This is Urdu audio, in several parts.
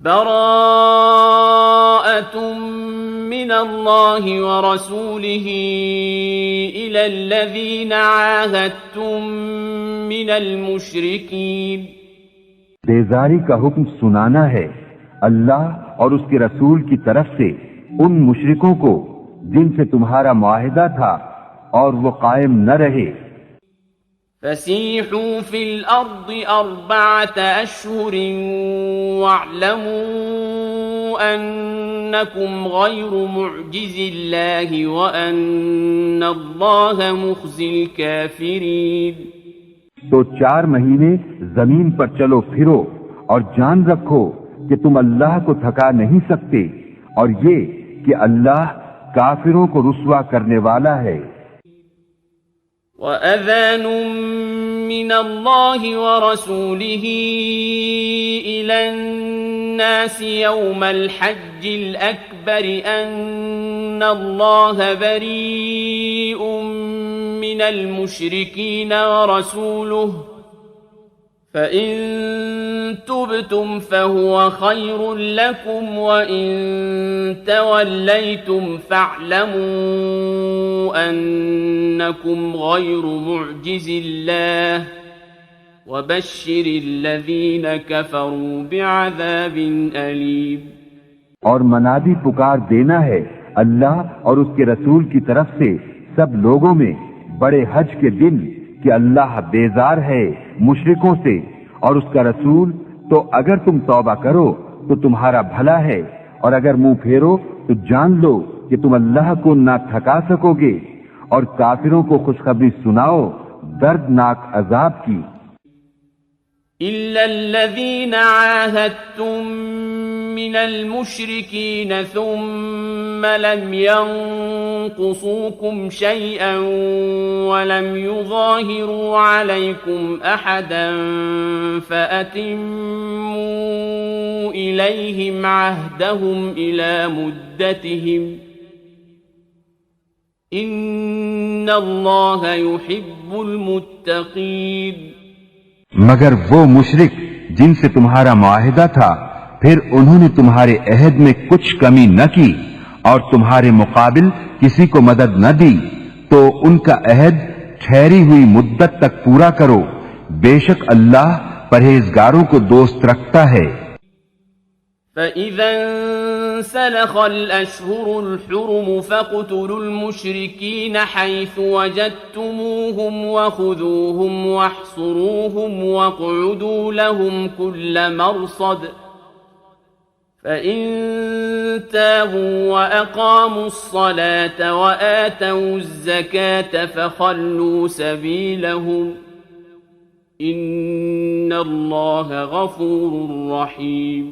براءة من الله ورسوله إلى الذين عاهدتم من المشركين. بیزاری کا حکم سنانا ہے اللہ اور اس کے رسول کی طرف سے ان مشرکوں کو جن سے تمہارا معاہدہ تھا اور وہ قائم نہ رہے. فسيحوا في الأرض 4 أشهر واعلموا أنكم غير معجز الله وأن الله مخزي الكافرين. تو 4 مہینے زمین پر چلو پھرو اور جان رکھو کہ تم اللہ کو تھکا نہیں سکتے اور یہ کہ اللہ کافروں کو رسوا کرنے والا ہے. وَأَذَانٌ مِّنَ اللَّهِ وَرَسُولِهِ إِلَى النَّاسِ يَوْمَ الْحَجِّ الْأَكْبَرِ أَنَّ اللَّهَ بَرِيءٌ مِّنَ الْمُشْرِكِينَ وَرَسُولُهُ فَإِن تُبْتُمْ فَهُوَ خَيْرٌ لَكُمْ وَإِن تَوَلَّيْتُمْ فَاعْلَمُوا أَنَّكُمْ غَيْرُ مُعْجِزِ اللَّهِ وَبَشِّرِ الَّذِينَ كَفَرُوا بِعَذَابٍ أَلِيمٍ. اور منادی پکار دینا ہے اللہ اور اس کے رسول کی طرف سے سب لوگوں میں بڑے حج کے دن کہ اللہ بیزار ہے مشرکوں سے اور اس کا رسول، تو اگر تم توبہ کرو تو تمہارا بھلا ہے اور اگر منہ پھیرو تو جان لو کہ تم اللہ کو نہ تھکا سکو گے. اور کافروں کو خوشخبری سناؤ دردناک عذاب کی. إِلَّا الَّذِينَ عَاهَدتُّم مِّنَ الْمُشْرِكِينَ ثُمَّ لَمْ يَنقُصُوكُمْ شَيْئًا وَلَمْ يُظَاهِرُوا عَلَيْكُمْ أَحَدًا فَأَتِمُّوا إِلَيْهِمْ عَهْدَهُمْ إِلَى مُدَّتِهِمْ إِنَّ اللَّهَ يُحِبُّ الْمُتَّقِينَ. مگر وہ مشرک جن سے تمہارا معاہدہ تھا پھر انہوں نے تمہارے عہد میں کچھ کمی نہ کی اور تمہارے مقابل کسی کو مدد نہ دی تو ان کا عہد ٹھہری ہوئی مدت تک پورا کرو. بے شک اللہ پرہیزگاروں کو دوست رکھتا ہے. فَإِذَا انسَلَخَ الْأَشْهُرُ الْحُرُمُ فَاقْتُلُوا الْمُشْرِكِينَ حَيْثُ وَجَدتُّمُوهُمْ وَخُذُوهُمْ وَاحْصُرُوهُمْ وَاقْعُدُوا لَهُمْ كُلَّ مَرْصَدٍ فَإِن تَابُوا وَأَقَامُوا الصَّلَاةَ وَآتَوُا الزَّكَاةَ فَخَلُّوا سَبِيلَهُمْ إِنَّ اللَّهَ غَفُورٌ رَّحِيمٌ.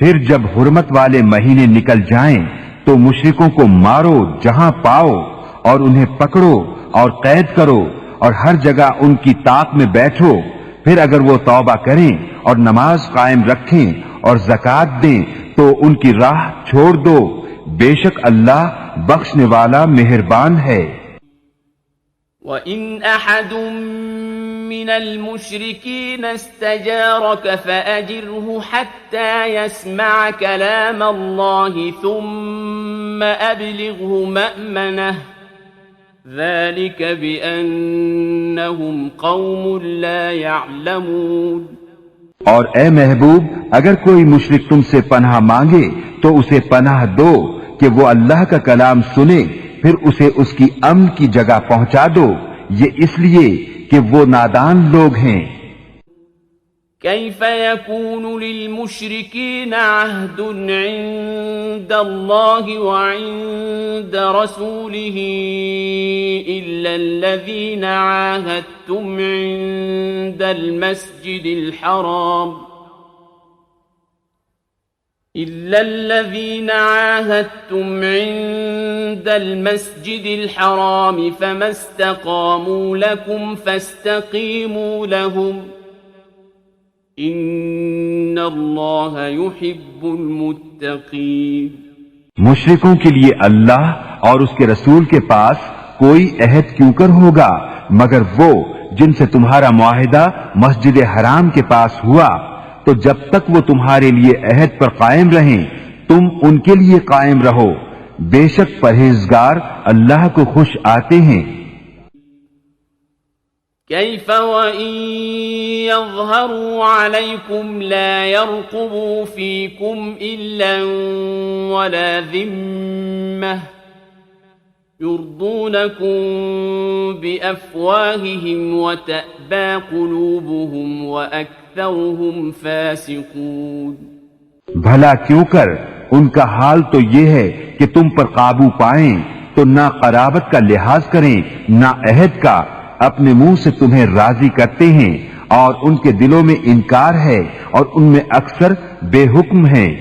پھر جب حرمت والے مہینے نکل جائیں تو مشرکوں کو مارو جہاں پاؤ اور انہیں پکڑو اور قید کرو اور ہر جگہ ان کی طاق میں بیٹھو. پھر اگر وہ توبہ کریں اور نماز قائم رکھیں اور زکوٰۃ دیں تو ان کی راہ چھوڑ دو. بے شک اللہ بخشنے والا مہربان ہے. وَإِنْ أَحَدٌ مِّنَ الْمُشْرِكِينَ اسْتَجَارَكَ فَأَجِرْهُ حَتَّى يَسْمَعَ كَلَامَ اللَّهِ ثُمَّ أَبْلِغْهُ مَأْمَنَهُ ذَلِكَ بِأَنَّهُمْ قَوْمٌ لَا يَعْلَمُونَ. اور اے محبوب اگر کوئی مشرک تم سے پناہ مانگے تو اسے پناہ دو کہ وہ اللہ کا کلام سنے پھر اسے اس کی امن کی جگہ پہنچا دو. یہ اس لیے کہ وہ نادان لوگ ہیں. كيف يكون للمشركين عهد عند الله وعند رسوله إلا الذين عاهدتم عند المسجد الحرام إلا الذين عاهدتم عند المسجد الحرام فما استقاموا لكم فاستقيموا لهم ان اللہ یحب المتقین. مشرکوں کے لیے اللہ اور اس کے رسول کے پاس کوئی عہد کیوں کر ہوگا مگر وہ جن سے تمہارا معاہدہ مسجد حرام کے پاس ہوا. تو جب تک وہ تمہارے لیے عہد پر قائم رہیں تم ان کے لیے قائم رہو، بے شک پرہیزگار اللہ کو خوش آتے ہیں۔ كيف وإن يظهروا عليكم لا يرقبوا فيكم إلا ولا ذمة يرضونكم بأفواههم وتأبى قلوبهم وأكثرهم فاسقون۔ بھلا کیوں کر ان کا حال تو یہ ہے کہ تم پر قابو پائیں تو نہ قرابت کا لحاظ کریں نہ عہد کا، اپنے منہ سے تمہیں راضی کرتے ہیں اور ان کے دلوں میں انکار ہے اور ان میں اکثر بے حکم ہیں۔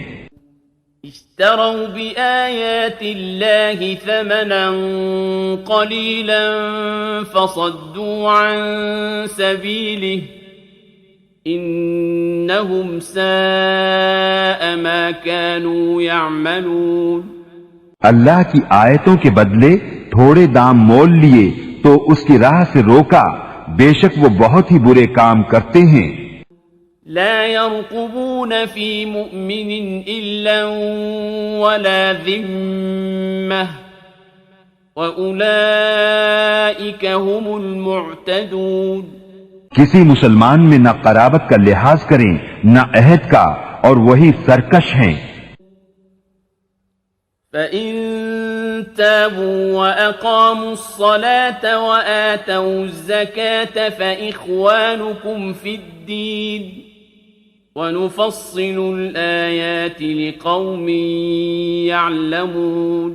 اشتروا بآيات الله ثمنا قليلا فصدوا عن سبيله إنهم ساء ما كانوا يعملون۔ اللہ کی آیتوں کے بدلے تھوڑے دام مول لیے تو اس کی راہ سے روکا، بے شک وہ بہت ہی برے کام کرتے ہیں۔ لا يرقبون في مؤمن إلا ولا ذمة وأولئك هم المعتدون۔ کسی مسلمان میں نہ قرابت کا لحاظ کریں نہ عہد کا، اور وہی سرکش ہیں۔ فَإِن تَابُوا وَأَقَامُوا الصَّلَاةَ وَآتَوُا الزَّكَاةَ فَإِخْوَانُكُمْ فِي الدِّينِ وَنُفَصِّلُ الْآيَاتِ لِقَوْمٍ يَعْلَمُونَ۔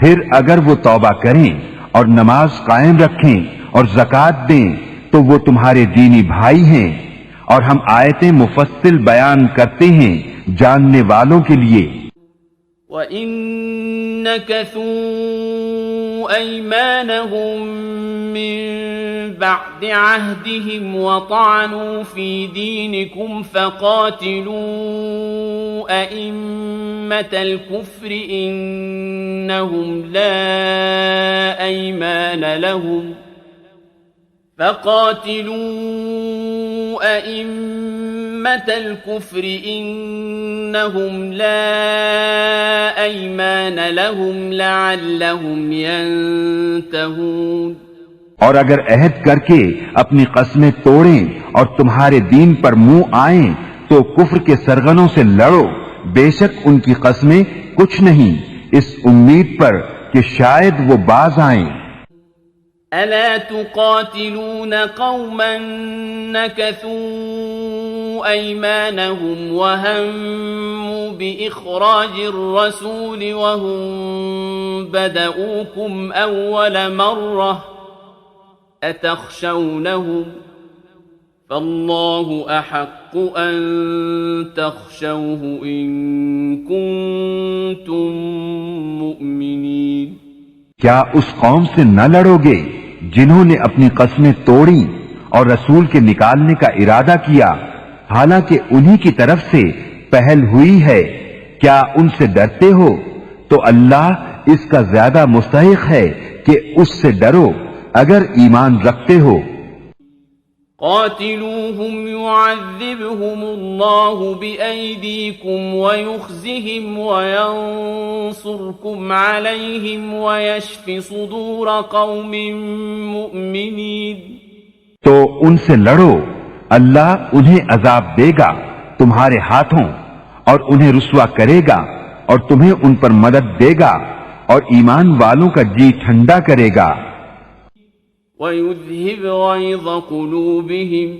پھر اگر وہ توبہ کریں اور نماز قائم رکھیں اور زکوٰۃ دیں تو وہ تمہارے دینی بھائی ہیں، اور ہم آیتیں مفصل بیان کرتے ہیں جاننے والوں کے لیے۔ وَإِن نَكَثُوا أَيْمَانَهُم مِّن بَعْدِ عَهْدِهِمْ وَطَعَنُوا فِي دِينِكُمْ فَقَاتِلُوا أَئِمَّةَ الْكُفْرِ إِنَّهُمْ لَا أَيْمَانَ لَهُمْ لَعَلَّهُمْ يَنْتَهُونَ۔ اور اگر عہد کر کے اپنی قسمیں توڑیں اور تمہارے دین پر منہ آئیں تو کفر کے سرغنوں سے لڑو، بے شک ان کی قسمیں کچھ نہیں، اس امید پر کہ شاید وہ باز آئیں۔ أَلَا تُقَاتِلُونَ قَوْمًا نَكَثُوا أَيْمَانَهُمْ وَهَمُّوا بِإِخْرَاجِ الرَّسُولِ وَهُمْ بَدَؤُوكُمْ أَوَّلَ مَرَّةٍ أَتَخْشَوْنَهُمْ فَاللَّهُ أَحَقُّ أَن تَخْشَوْهُ إِن كُنتُم مُّؤْمِنِينَ۔ کیا اس قوم سے نہ لڑو گے جنہوں نے اپنی قسمیں توڑی اور رسول کے نکالنے کا ارادہ کیا، حالانکہ انہی کی طرف سے پہل ہوئی ہے؟ کیا ان سے ڈرتے ہو؟ تو اللہ اس کا زیادہ مستحق ہے کہ اس سے ڈرو اگر ایمان رکھتے ہو۔ قاتلوهم يعذبهم الله بأيديكم ويخزهم وينصركم عليهم ويشف صدور قوم مؤمنين۔ تو ان سے لڑو، اللہ انہیں عذاب دے گا تمہارے ہاتھوں اور انہیں رسوا کرے گا اور تمہیں ان پر مدد دے گا اور ایمان والوں کا جی ٹھنڈا کرے گا۔ وَيُذْهِبْ غَيْظَ قُلُوبِهِمْ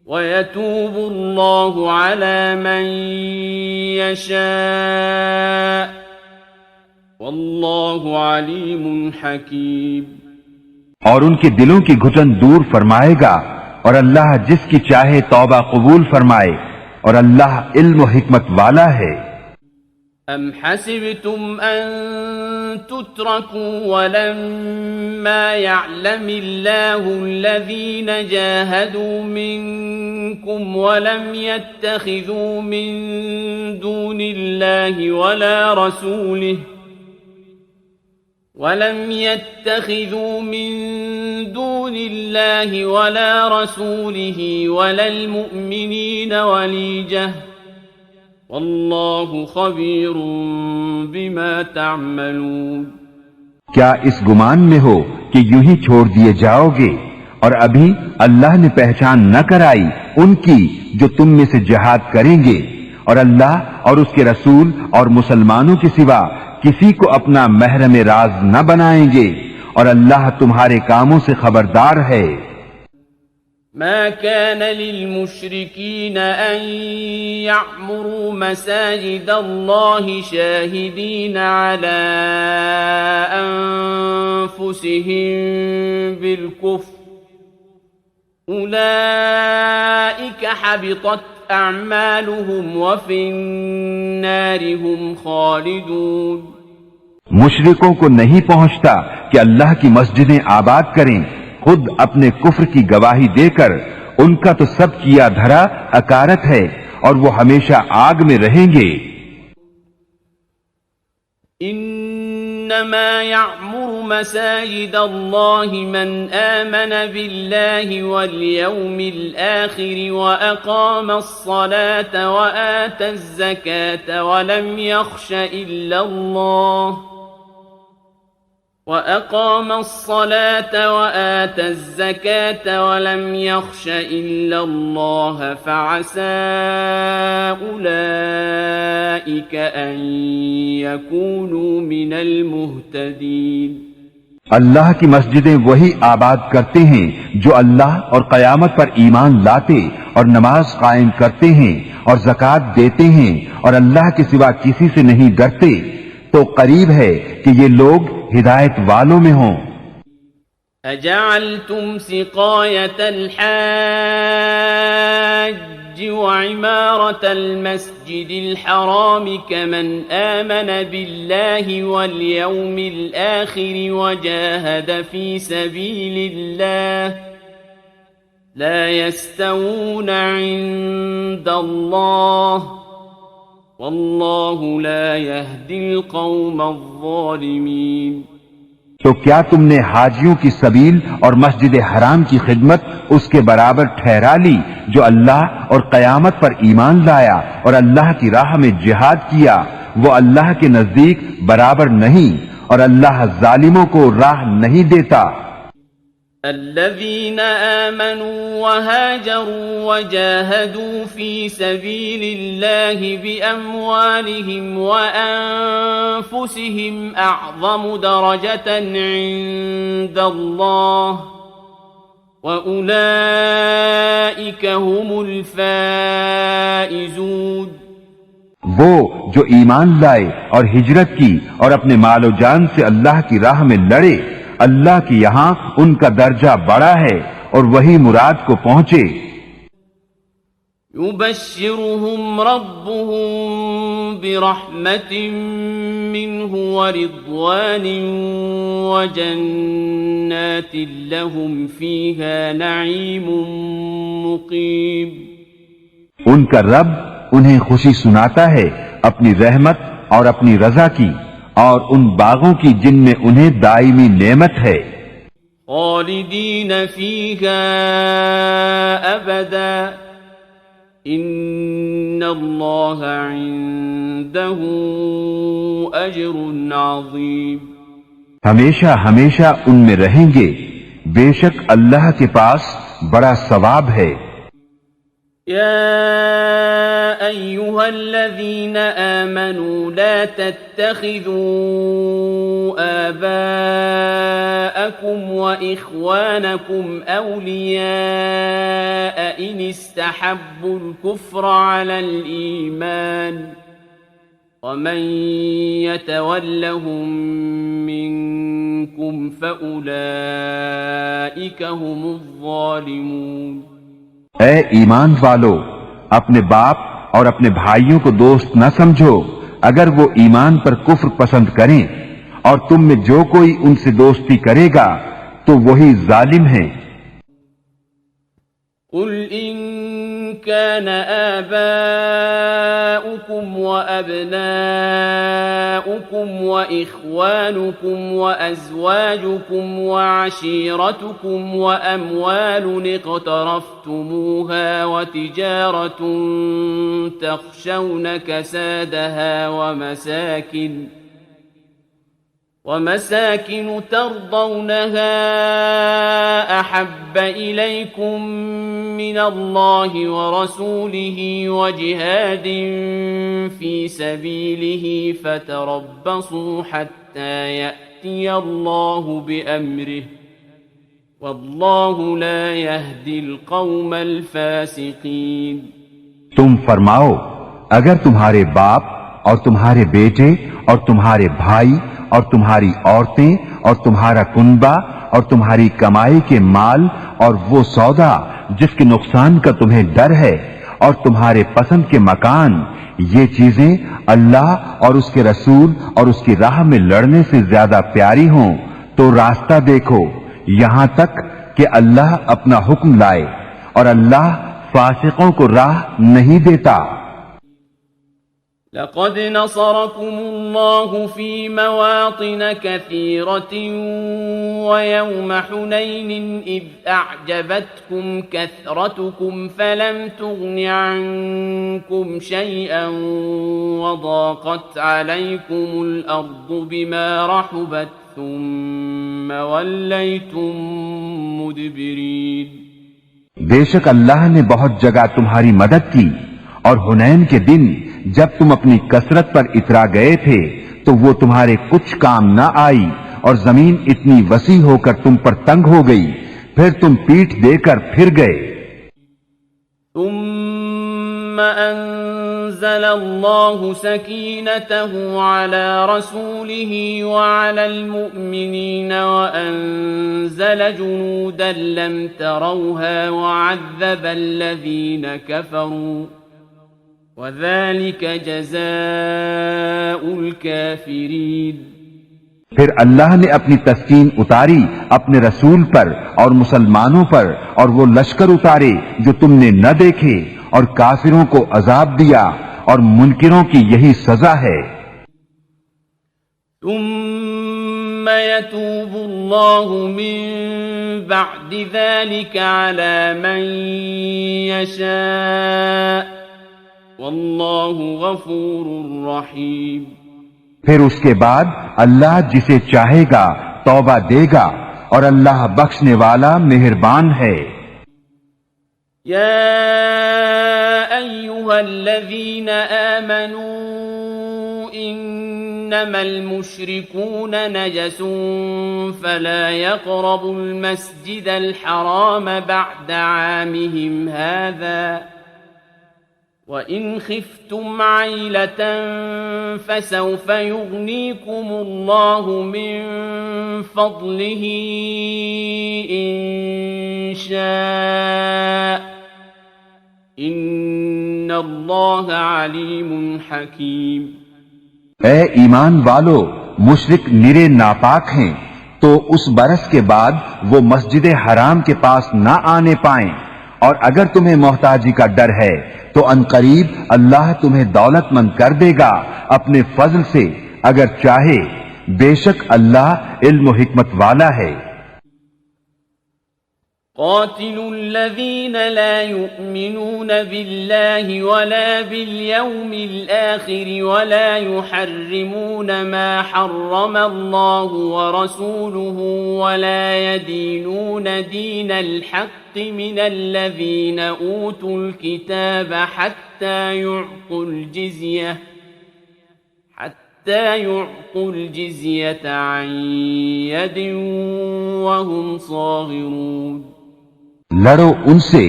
وَيَتُوبُ اللَّهُ عَلَى مَن يَشَاءُ وَاللَّهُ عَلِيمٌ حَكِيمٌ۔ اور ان کے دلوں کی گھٹن دور فرمائے گا، اور اللہ جس کی چاہے توبہ قبول فرمائے، اور اللہ علم و حکمت والا ہے۔ أَمْ حَسِبْتُمْ أَن تُتْرَكُوا وَلَمَّا يَعْلَمِ اللَّهُ الَّذِينَ جَاهَدُوا مِنكُمْ وَلَمْ يَتَّخِذُوا مِن دُونِ اللَّهِ ولم يتخذوا من دون الله ولا رسوله ولا المؤمنين وليجة والله خبير بما تعملون. کیا اس گمان میں ہو کہ یوں ہی چھوڑ دیے جاؤ گے اور ابھی اللہ نے پہچان نہ کرائی ان کی جو تم میں سے جہاد کریں گے، اور اللہ اور اس کے رسول اور مسلمانوں کے سوا کسی کو اپنا محرم راز نہ بنائیں گے، اور اللہ تمہارے کاموں سے خبردار ہے. ما كان للمشركين أن يعمروا مساجد الله شاهدين على أنفسهم بالكفر أولئك حبطت أعمالهم وفي النار هم خالدون. مشرکوں کو نہیں پہنچتا کہ اللہ کی مسجدیں آباد کریں خود اپنے کفر کی گواہی دے کر. ان کا تو سب کیا دھرا اکارت ہے اور وہ ہمیشہ آگ میں رہیں گے. انما يعمر مساجد الله من آمن بالله واليوم الآخر وأقام الصلاة وآتى الزكاة ولم يخش إلا الله وأقام الصلاة وآتى الزكاة ولم يخش إلا الله فعسى أولئك أن يكونوا من المهتدين. اللہ کی مسجدیں وہی آباد کرتے ہیں جو اللہ اور قیامت پر ایمان لاتے اور نماز قائم کرتے ہیں اور زکوٰۃ دیتے ہیں اور اللہ کے سوا کسی سے نہیں ڈرتے، تو قریب ہے کہ یہ لوگ ہدایت والوں میں ہوں. اجعلتم سقایت الحاج وعمارة المسجد الحرام كمن آمن بالله واليوم الآخر وجاهد في سبيل الله لا يستوون عند الله واللہ لا يهدی القوم الظالمین. تو کیا تم نے حاجیوں کی سبیل اور مسجد حرام کی خدمت اس کے برابر ٹھہرا لی جو اللہ اور قیامت پر ایمان لایا اور اللہ کی راہ میں جہاد کیا؟ وہ اللہ کے نزدیک برابر نہیں اور اللہ ظالموں کو راہ نہیں دیتا. الذين آمنوا وهاجروا وجاهدوا في سبيل الله بأموالهم وأنفسهم أعظم درجة عند الله وأولئك هم الفائزون. وہ جو ایمان لائے اور ہجرت کی اور اپنے مال و جان سے اللہ کی راہ میں لڑے، اللہ کے یہاں ان کا درجہ بڑا ہے اور وہی مراد کو پہنچے. يبشرهم ربهم برحمة منه ورضوان وجنات لهم فيها نعيم مقيم. ان کا رب انہیں خوشی سناتا ہے اپنی رحمت اور اپنی رضا کی اور ان باغوں کی جن میں انہیں دائمی نعمت ہے. خالدین فیہا ابدا ان اللہ عنده اجر عظیم. ہمیشہ ہمیشہ ان میں رہیں گے، بے شک اللہ کے پاس بڑا ثواب ہے. يا أيها الذين آمنوا لا تتخذوا آباءكم وإخوانكم أولياء إن استحبوا الكفر على الإيمان ومن يتولهم منكم فأولئك هم الظالمون. اے ایمان والو، اپنے باپ اور اپنے بھائیوں کو دوست نہ سمجھو اگر وہ ایمان پر کفر پسند کریں، اور تم میں جو کوئی ان سے دوستی کرے گا تو وہی ظالم ہیں. قل إن كان آباؤكم وأبناؤكم وإخوانكم وأزواجكم وعشيرتكم وأموال اقترفتموها وتجارة تخشون كسادها ومساكن ترضونها أحب إليكم من الله ورسوله وجهاد في سبيله فتربصوا حتى يأتي الله بأمره والله لا يهدي القوم الفاسقين. تم فرماؤ اگر تمہارے باپ اور تمہارے بیٹے اور تمہارے بھائی اور تمہاری عورتیں اور تمہارا کنبہ اور تمہاری کمائی کے مال اور وہ سودا جس کے نقصان کا تمہیں ڈر ہے اور تمہارے پسند کے مکان، یہ چیزیں اللہ اور اس کے رسول اور اس کی راہ میں لڑنے سے زیادہ پیاری ہوں تو راستہ دیکھو یہاں تک کہ اللہ اپنا حکم لائے، اور اللہ فاسقوں کو راہ نہیں دیتا. لقد نصركم الله في مواطن كثيرة ويوم حنين إذ أعجبتكم كثرتكم فلم تغن عنكم شيئا وضاقت عليكم الأرض بما رحبت ثم وليتم مدبرين. بے شک اللہ نے بہت جگہ تمہاری مدد کی، اور حنین کے دن جب تم اپنی کثرت پر اترا گئے تھے تو وہ تمہارے کچھ کام نہ آئی، اور زمین اتنی وسیع ہو کر تم پر تنگ ہو گئی، پھر تم پیٹھ دے کر پھر گئے. ثم انزل الله سكينته على رسوله وعلى المؤمنين وانزل جنودا لم تروها وعذب الذين كفروا وَذَلِكَ جَزَاءُ الْكَافِرِينَ. پھر اللہ نے اپنی تسکین اتاری اپنے رسول پر اور مسلمانوں پر، اور وہ لشکر اتارے جو تم نے نہ دیکھے، اور کافروں کو عذاب دیا، اور منکروں کی یہی سزا ہے. ثم يتوب الله من بعد ذلك على من يشاء واللہ غفور رحیم. پھر اس کے بعد اللہ جسے چاہے گا توبہ دے گا، اور اللہ بخشنے والا مہربان ہے. یا ایہا الذین آمنوا انما المشرکون نجس فلا يقربوا المسجد الحرام بعد عامهم هذا وَإِنْ خِفْتُمْ عَيْلَةً فَسَوْفَ يُغْنِيكُمُ اللَّهُ مِنْ فَضْلِهِ إِنْ شَاءَ إِنَّ اللَّهَ عَلِيمٌ حَكِيمٌ. اے ایمان والو، مشرک نرے ناپاک ہیں تو اس برس کے بعد وہ مسجد حرام کے پاس نہ آنے پائیں، اور اگر تمہیں محتاجی کا ڈر ہے تو عنقریب اللہ تمہیں دولت مند کر دے گا اپنے فضل سے اگر چاہے، بے شک اللہ علم و حکمت والا ہے. قاتلوا الذين لا يؤمنون بالله ولا باليوم الآخر ولا يحرمون ما حرم الله ورسوله ولا يدينون دين الحق من الذين أوتوا الكتاب حتى يعطوا الجزية عن يد وهم صاغرون. لڑو ان سے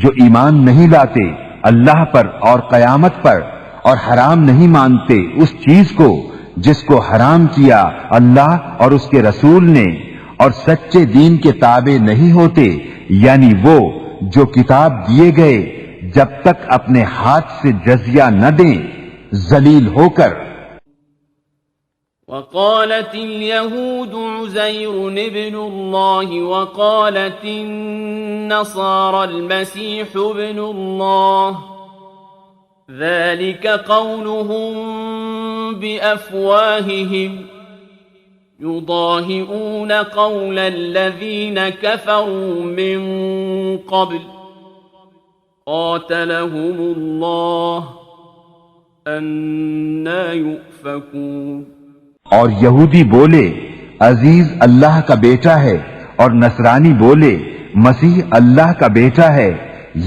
جو ایمان نہیں لاتے اللہ پر اور قیامت پر، اور حرام نہیں مانتے اس چیز کو جس کو حرام کیا اللہ اور اس کے رسول نے، اور سچے دین کے تابع نہیں ہوتے، یعنی وہ جو کتاب دیے گئے جب تک اپنے ہاتھ سے جزیہ نہ دیں ذلیل ہو کر. وقالت اليهود عزير ابن الله وقالت النصارى المسيح ابن الله ذلك قولهم بأفواههم يضاهئون قول الذين كفروا من قبل قاتلهم الله أنى يؤفكون. اور یہودی بولے عزیز اللہ کا بیٹا ہے، اور نصرانی بولے مسیح اللہ کا بیٹا ہے.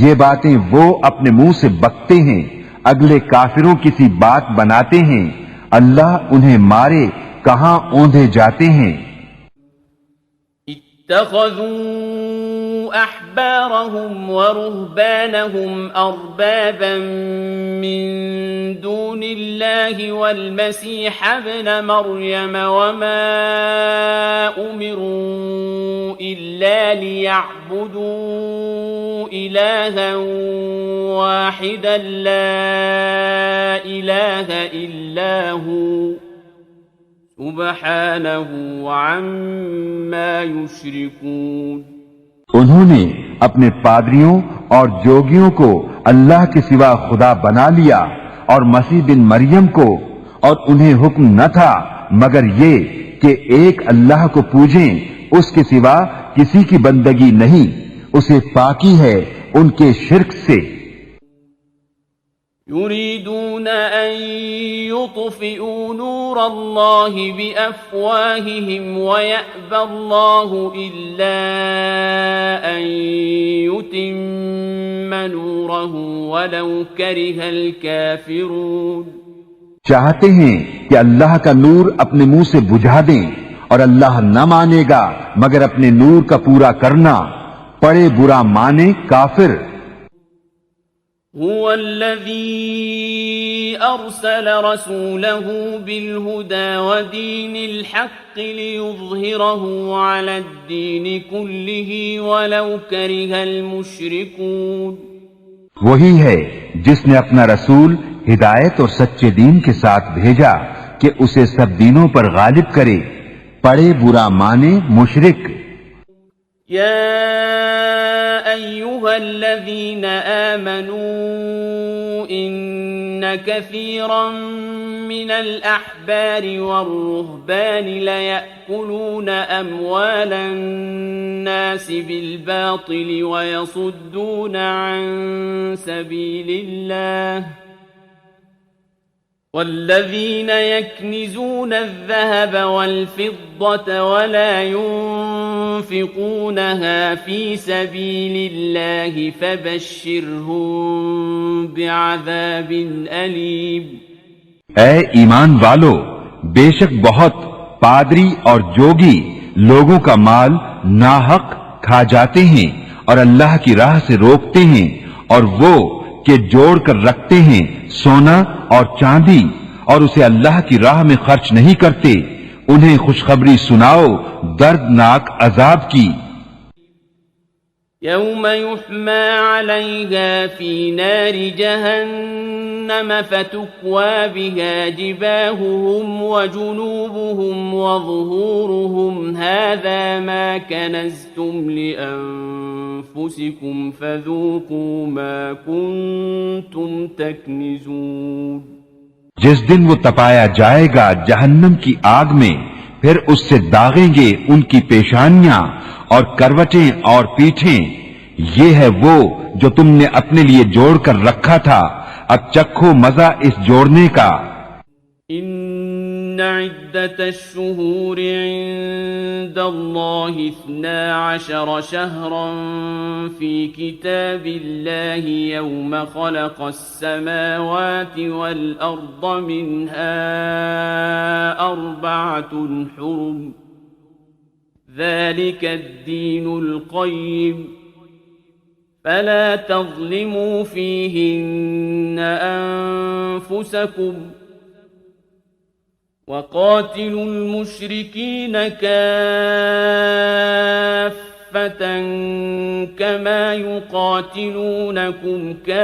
یہ باتیں وہ اپنے منہ سے بکتے ہیں، اگلے کافروں کی سی بات بناتے ہیں. اللہ انہیں مارے، کہاں اوندھے جاتے ہیں. اتخذوا أحبارهم ورهبانهم أربابا من دون الله والمسيح ابن مريم وما أمروا إلا ليعبدوا إلها واحدا لا إله إلا هو سبحانه عما يشركون. انہوں نے اپنے پادریوں اور جوگیوں کو اللہ کے سوا خدا بنا لیا اور مسیح بن مریم کو، اور انہیں حکم نہ تھا مگر یہ کہ ایک اللہ کو پوجیں، اس کے سوا کسی کی بندگی نہیں، اسے پاکی ہے ان کے شرک سے. يريدون أن يطفئوا نور الله بأفواههم ويأبى الله إلا أن يتم نوره ولو كره الكافرون. چاہتے ہیں کہ اللہ کا نور اپنے منہ سے بجھا دیں، اور اللہ نہ مانے گا مگر اپنے نور کا پورا کرنا، پڑے برا مانے کافر. هو الذي أرسل رسوله بالهدى ودين الحق ليظهره على الدين كله ولو كره المشركون. وہی ہے جس نے اپنا رسول ہدایت اور سچے دین کے ساتھ بھیجا کہ اسے سب دینوں پر غالب کرے، پڑے برا مانے مشرک. يا أيها الذين آمنوا إن كثيرا من الأحبار والرهبان ليأكلون أموال الناس بالباطل ويصدون عن سبيل الله والذين يكنزون الذهب والفضة ولا ينفقونها في سبيل الله فبشرهم بعذاب أليم. اے ایمان والو، بے شک بہت پادری اور جوگی لوگوں کا مال ناحق کھا جاتے ہیں اور اللہ کی راہ سے روکتے ہیں، اور وہ کہ جوڑ کر رکھتے ہیں سونا اور چاندی اور اسے اللہ کی راہ میں خرچ نہیں کرتے، انہیں خوشخبری سناؤ دردناک عذاب کی. يوم يحمى عليها في نار جهنم فتكوى بها جباههم وجنوبهم وظهورهم هذا ما كنزتم لأنفسكم فذوقوا ما كنتم تكنزون. جس دن وہ تپایا جائے گا جہنم کی آگ میں، پھر اس سے داغیں گے ان کی پیشانیاں اور کروٹیں اور پیٹھیں، یہ ہے وہ جو تم نے اپنے لیے جوڑ کر رکھا تھا، اب چکھو مزہ اس جوڑنے کا. ان عدت الشہور عند اللہ 12 شہرا فی کتاب اللہ یوم خلق السماوات والارض منها 4 حرم ذلك الدين القيم فلا تظلموا فيهن أنفسكم وقاتلوا المشركين كافة كما يقاتلونكم كافة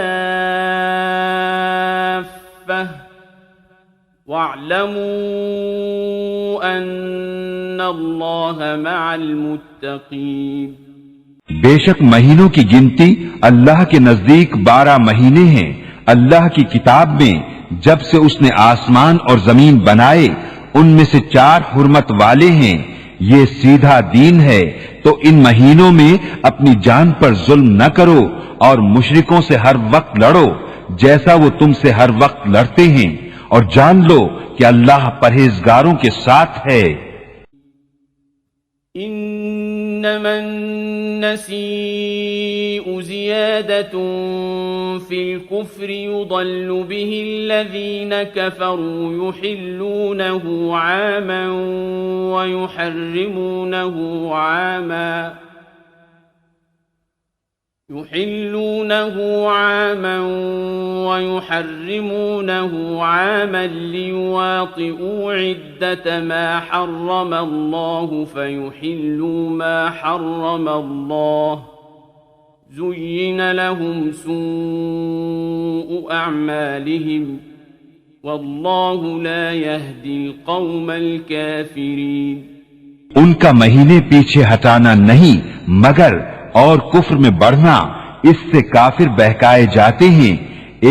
واعلموا أن الله مع المتقين. بے شک مہینوں کی گنتی اللہ کے نزدیک 12 مہینے ہیں، اللہ کی کتاب میں جب سے اس نے آسمان اور زمین بنائے ان میں سے 4 حرمت والے ہیں، یہ سیدھا دین ہے، تو ان مہینوں میں اپنی جان پر ظلم نہ کرو اور مشرکوں سے ہر وقت لڑو جیسا وہ تم سے ہر وقت لڑتے ہیں، اور جان لو کہ اللہ پرہیزگاروں کے ساتھ ہے۔ إنما النسيء زيادة في الكفر يضل به الذين كفروا يحلونه عاما ويحرمونه عاما ليواطئوا عدة ما حرم الله فيحلوا ما حرم الله زين لهم سوء أعمالهم والله لا يهدي القوم الكافرين۔ ان کا مہینے پیچھے ہٹانا نہیں مگر اور کفر میں بڑھنا، اس سے کافر بہکائے جاتے ہیں،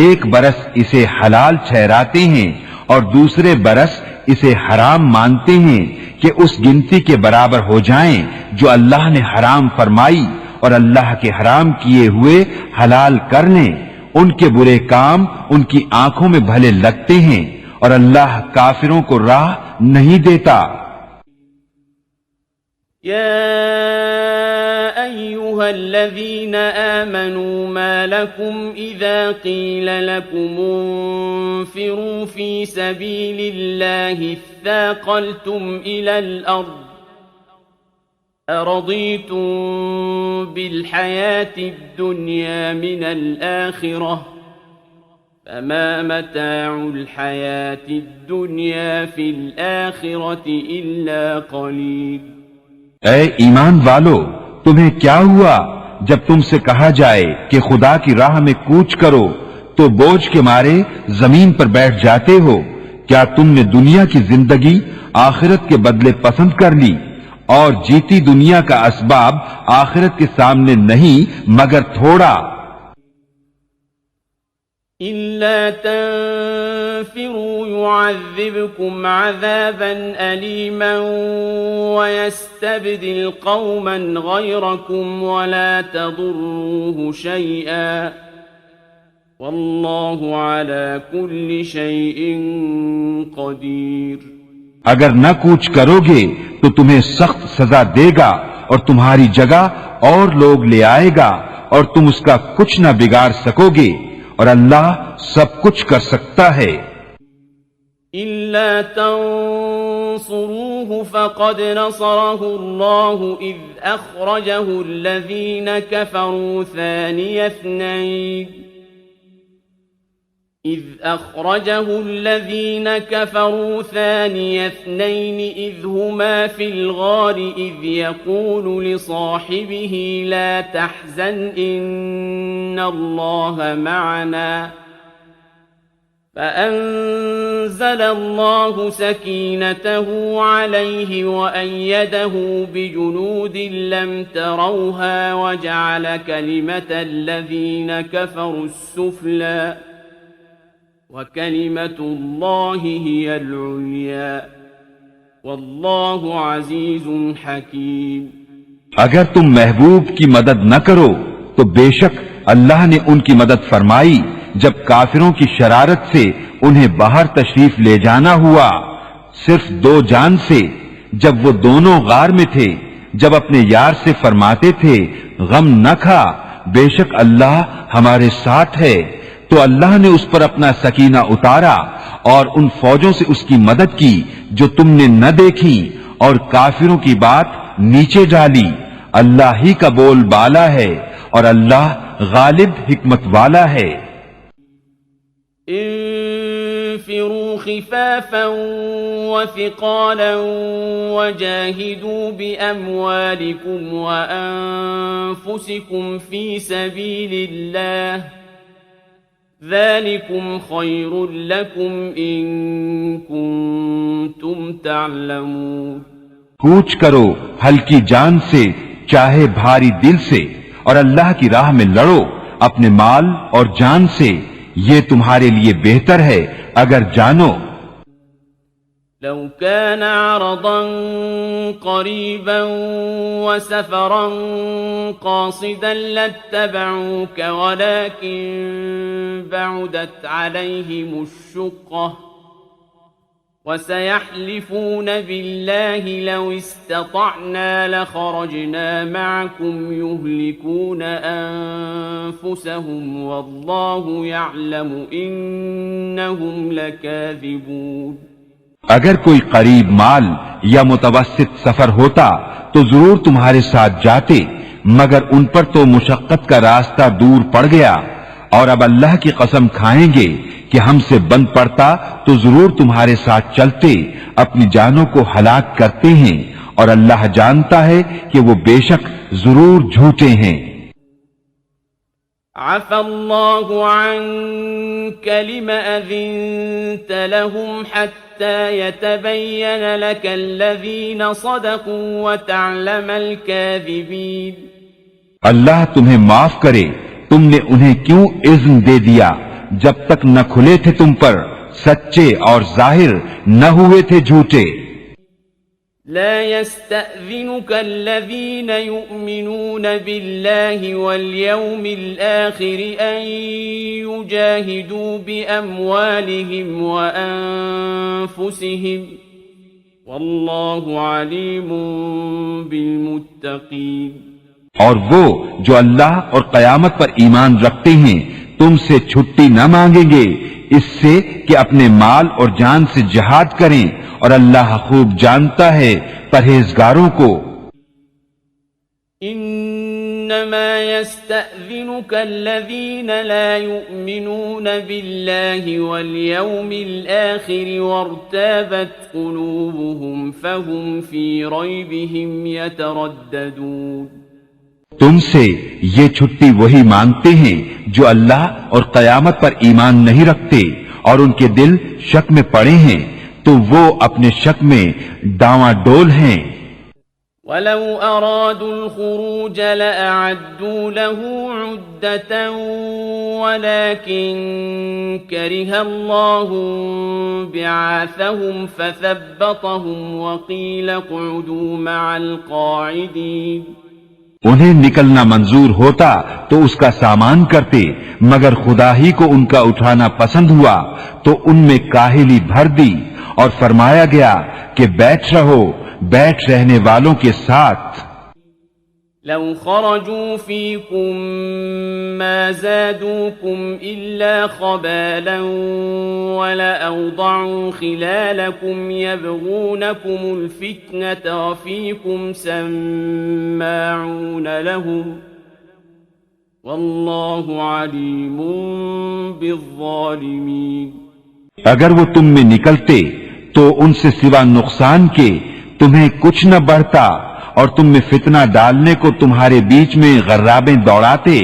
ایک برس اسے حلال ٹھہراتے ہیں اور دوسرے برس اسے حرام مانتے ہیں کہ اس گنتی کے برابر ہو جائیں جو اللہ نے حرام فرمائی اور اللہ کے حرام کیے ہوئے حلال کر لیں۔ ان کے برے کام ان کی آنکھوں میں بھلے لگتے ہیں اور اللہ کافروں کو راہ نہیں دیتا۔ أيها الذين آمنوا ما لكم إذا قيل لكم انفروا في سبيل الله اثاقلتم إلى الأرض أرضيتم بالحياة الدنيا من الآخرة فما متاع الحياة الدنيا في الآخرة إلا قليل۔ اے ایمان والو، تمہیں کیا ہوا جب تم سے کہا جائے کہ خدا کی راہ میں کوچ کرو تو بوجھ کے مارے زمین پر بیٹھ جاتے ہو؟ کیا تم نے دنیا کی زندگی آخرت کے بدلے پسند کر لی؟ اور جیتی دنیا کا اسباب آخرت کے سامنے نہیں مگر تھوڑا۔ إِلَّا تَنفِرُوا يُعَذِّبْكُمْ عَذَابًا أَلِيمًا وَيَسْتَبْدِلْ قَوْمًا غَيْرَكُمْ وَلَا تَضُرُّوهُ شَيْئًا وَاللَّهُ عَلَى كُلِّ شَيْءٍ قَدِيرٌ۔ اگر نہ کوچ کرو گے تو تمہیں سخت سزا دے گا اور تمہاری جگہ اور لوگ لے آئے گا اور تم اس کا کچھ نہ بگاڑ سکو گے، اور اللہ سب کچھ کر سکتا ہے۔ إِلَّا تَنصُرُوهُ فَقَدْ نَصَرَهُ اللَّهُ إِذْ أَخْرَجَهُ الَّذِينَ كَفَرُوا ثَانِيَ اثْنَيْنِ إِذْ هُمَا فِي الْغَارِ إِذْ يَقُولُ لِصَاحِبِهِ لَا تَحْزَنْ إِنَّ اللَّهَ مَعَنَا فَأَنزَلَ اللَّهُ سَكِينَتَهُ عَلَيْهِ وَأَيَّدَهُ بِجُنُودٍ لَّمْ تَرَوْهَا وَجَعَلَ كَلِمَةَ الَّذِينَ كَفَرُوا السُّفْلَى وَكَلِمَةُ اللَّهِ هِيَ الْعُلْيَا وَاللَّهُ عَزِيزٌ حَكِيمٌ۔ اگر تم محبوب کی مدد نہ کرو تو بے شک اللہ نے ان کی مدد فرمائی جب کافروں کی شرارت سے انہیں باہر تشریف لے جانا ہوا، صرف 2 جان سے، جب وہ دونوں غار میں تھے، جب اپنے یار سے فرماتے تھے غم نہ کھا، بے شک اللہ ہمارے ساتھ ہے، تو اللہ نے اس پر اپنا سکینہ اتارا اور ان فوجوں سے اس کی مدد کی جو تم نے نہ دیکھی اور کافروں کی بات نیچے ڈالی۔ اللہ ہی کا بول بالا ہے اور اللہ غالب حکمت والا ہے۔ انفروا خفافا وثقالا وجاهدوا بأموالكم وأنفسكم في سبيل الله ذلكم خير لكم إن كنتم تعلمون۔ کوچ کرو ہلکی جان سے چاہے بھاری دل سے، اور اللہ کی راہ میں لڑو اپنے مال اور جان سے، یہ تمہارے لیے بہتر ہے اگر جانو. لو كان عرضا قريبا وسفرا قاصدا لاتبعوك ولكن بعدت عليهم الشقة وسيحلفون بالله لو استطعنا لخرجنا معكم يهلكون أنفسهم والله يعلم إنهم لكاذبون. اگر کوئی قریب مال یا متوسط سفر ہوتا تو ضرور تمہارے ساتھ جاتے، مگر ان پر تو مشقت کا راستہ دور پڑ گیا، اور اب اللہ کی قسم کھائیں گے کہ ہم سے بند پڑتا تو ضرور تمہارے ساتھ چلتے، اپنی جانوں کو ہلاک کرتے ہیں، اور اللہ جانتا ہے کہ وہ بے شک ضرور جھوٹے ہیں. عفى الله عنك لم أذنت لهم حتى يتبين لك الذين صدقوا وتعلم الكاذبين. اللہ تمہیں معاف کرے، تم نے انہیں کیوں اذن دے دیا جب تک نہ کھلے تھے تم پر سچے اور ظاہر نہ ہوئے تھے جھوٹے. لا يستأذنك الذين يؤمنون بالله واليوم الآخر أن يجاهدوا بأموالهم وأنفسهم والله عليم بالمتقين. اور وہ جو اللہ اور قیامت پر ایمان رکھتے ہیں تم سے چھٹی نہ مانگیں گے اس سے کہ اپنے مال اور جان سے جہاد کریں، اور اللہ خوب جانتا ہے پرہیزگاروں کو. انما يستأذنك الذين لا يؤمنون بالله واليوم الآخر وارتابت قلوبهم فهم في ريبهم يترددون. تم سے یہ چھٹی وہی مانگتے ہیں جو اللہ اور قیامت پر ایمان نہیں رکھتے اور ان کے دل شک میں پڑے ہیں، تو وہ اپنے شک میں ڈاواں ڈول ہیں. وَلَوْ أَرَادُوا الْخُرُوجَ لَأَعَدُّوا لَهُ عُدَّةً وَلَكِنْ كَرِهَ اللَّهُ بِعَاثَهُمْ فَثَبَّطَهُمْ وَقِيلَ اقْعُدُوا مَعَ الْقَاعِدِينَ. انہیں نکلنا منظور ہوتا تو اس کا سامان کرتے، مگر خدا ہی کو ان کا اٹھانا پسند ہوا تو ان میں کاہلی بھر دی، اور فرمایا گیا کہ بیٹھ رہو بیٹھ رہنے والوں کے ساتھ. لو خرجوا فيكم ما زادوكم إلا خبالا ولأوضعوا خلالكم يبغونكم الفتنة وفيكم سماعون لهم والله عليم بالظالمين. اگر وہ تم میں نکلتے تو ان سے سوا نقصان کے تمہیں کچھ نہ بڑھتا، اور تم میں فتنہ ڈالنے کو تمہارے بیچ میں غرابیں دوڑاتے،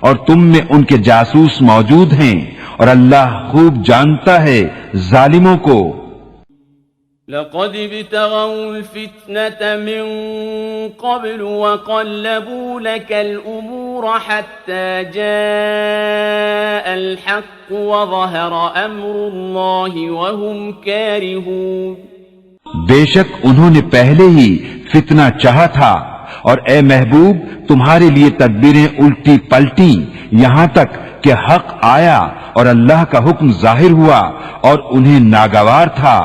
اور تم میں ان کے جاسوس موجود ہیں، اور اللہ خوب جانتا ہے ظالموں کو. لقد ابتغوا الفتنة من قبل وقلبوا لك الأمور حتى جاء الحق وظهر أمر الله وهم كارهون. بے شک انہوں نے پہلے ہی فتنہ چاہا تھا، اور اے محبوب تمہارے لیے تدبیریں الٹی پلٹی یہاں تک کہ حق آیا اور اللہ کا حکم ظاہر ہوا اور انہیں ناگوار تھا.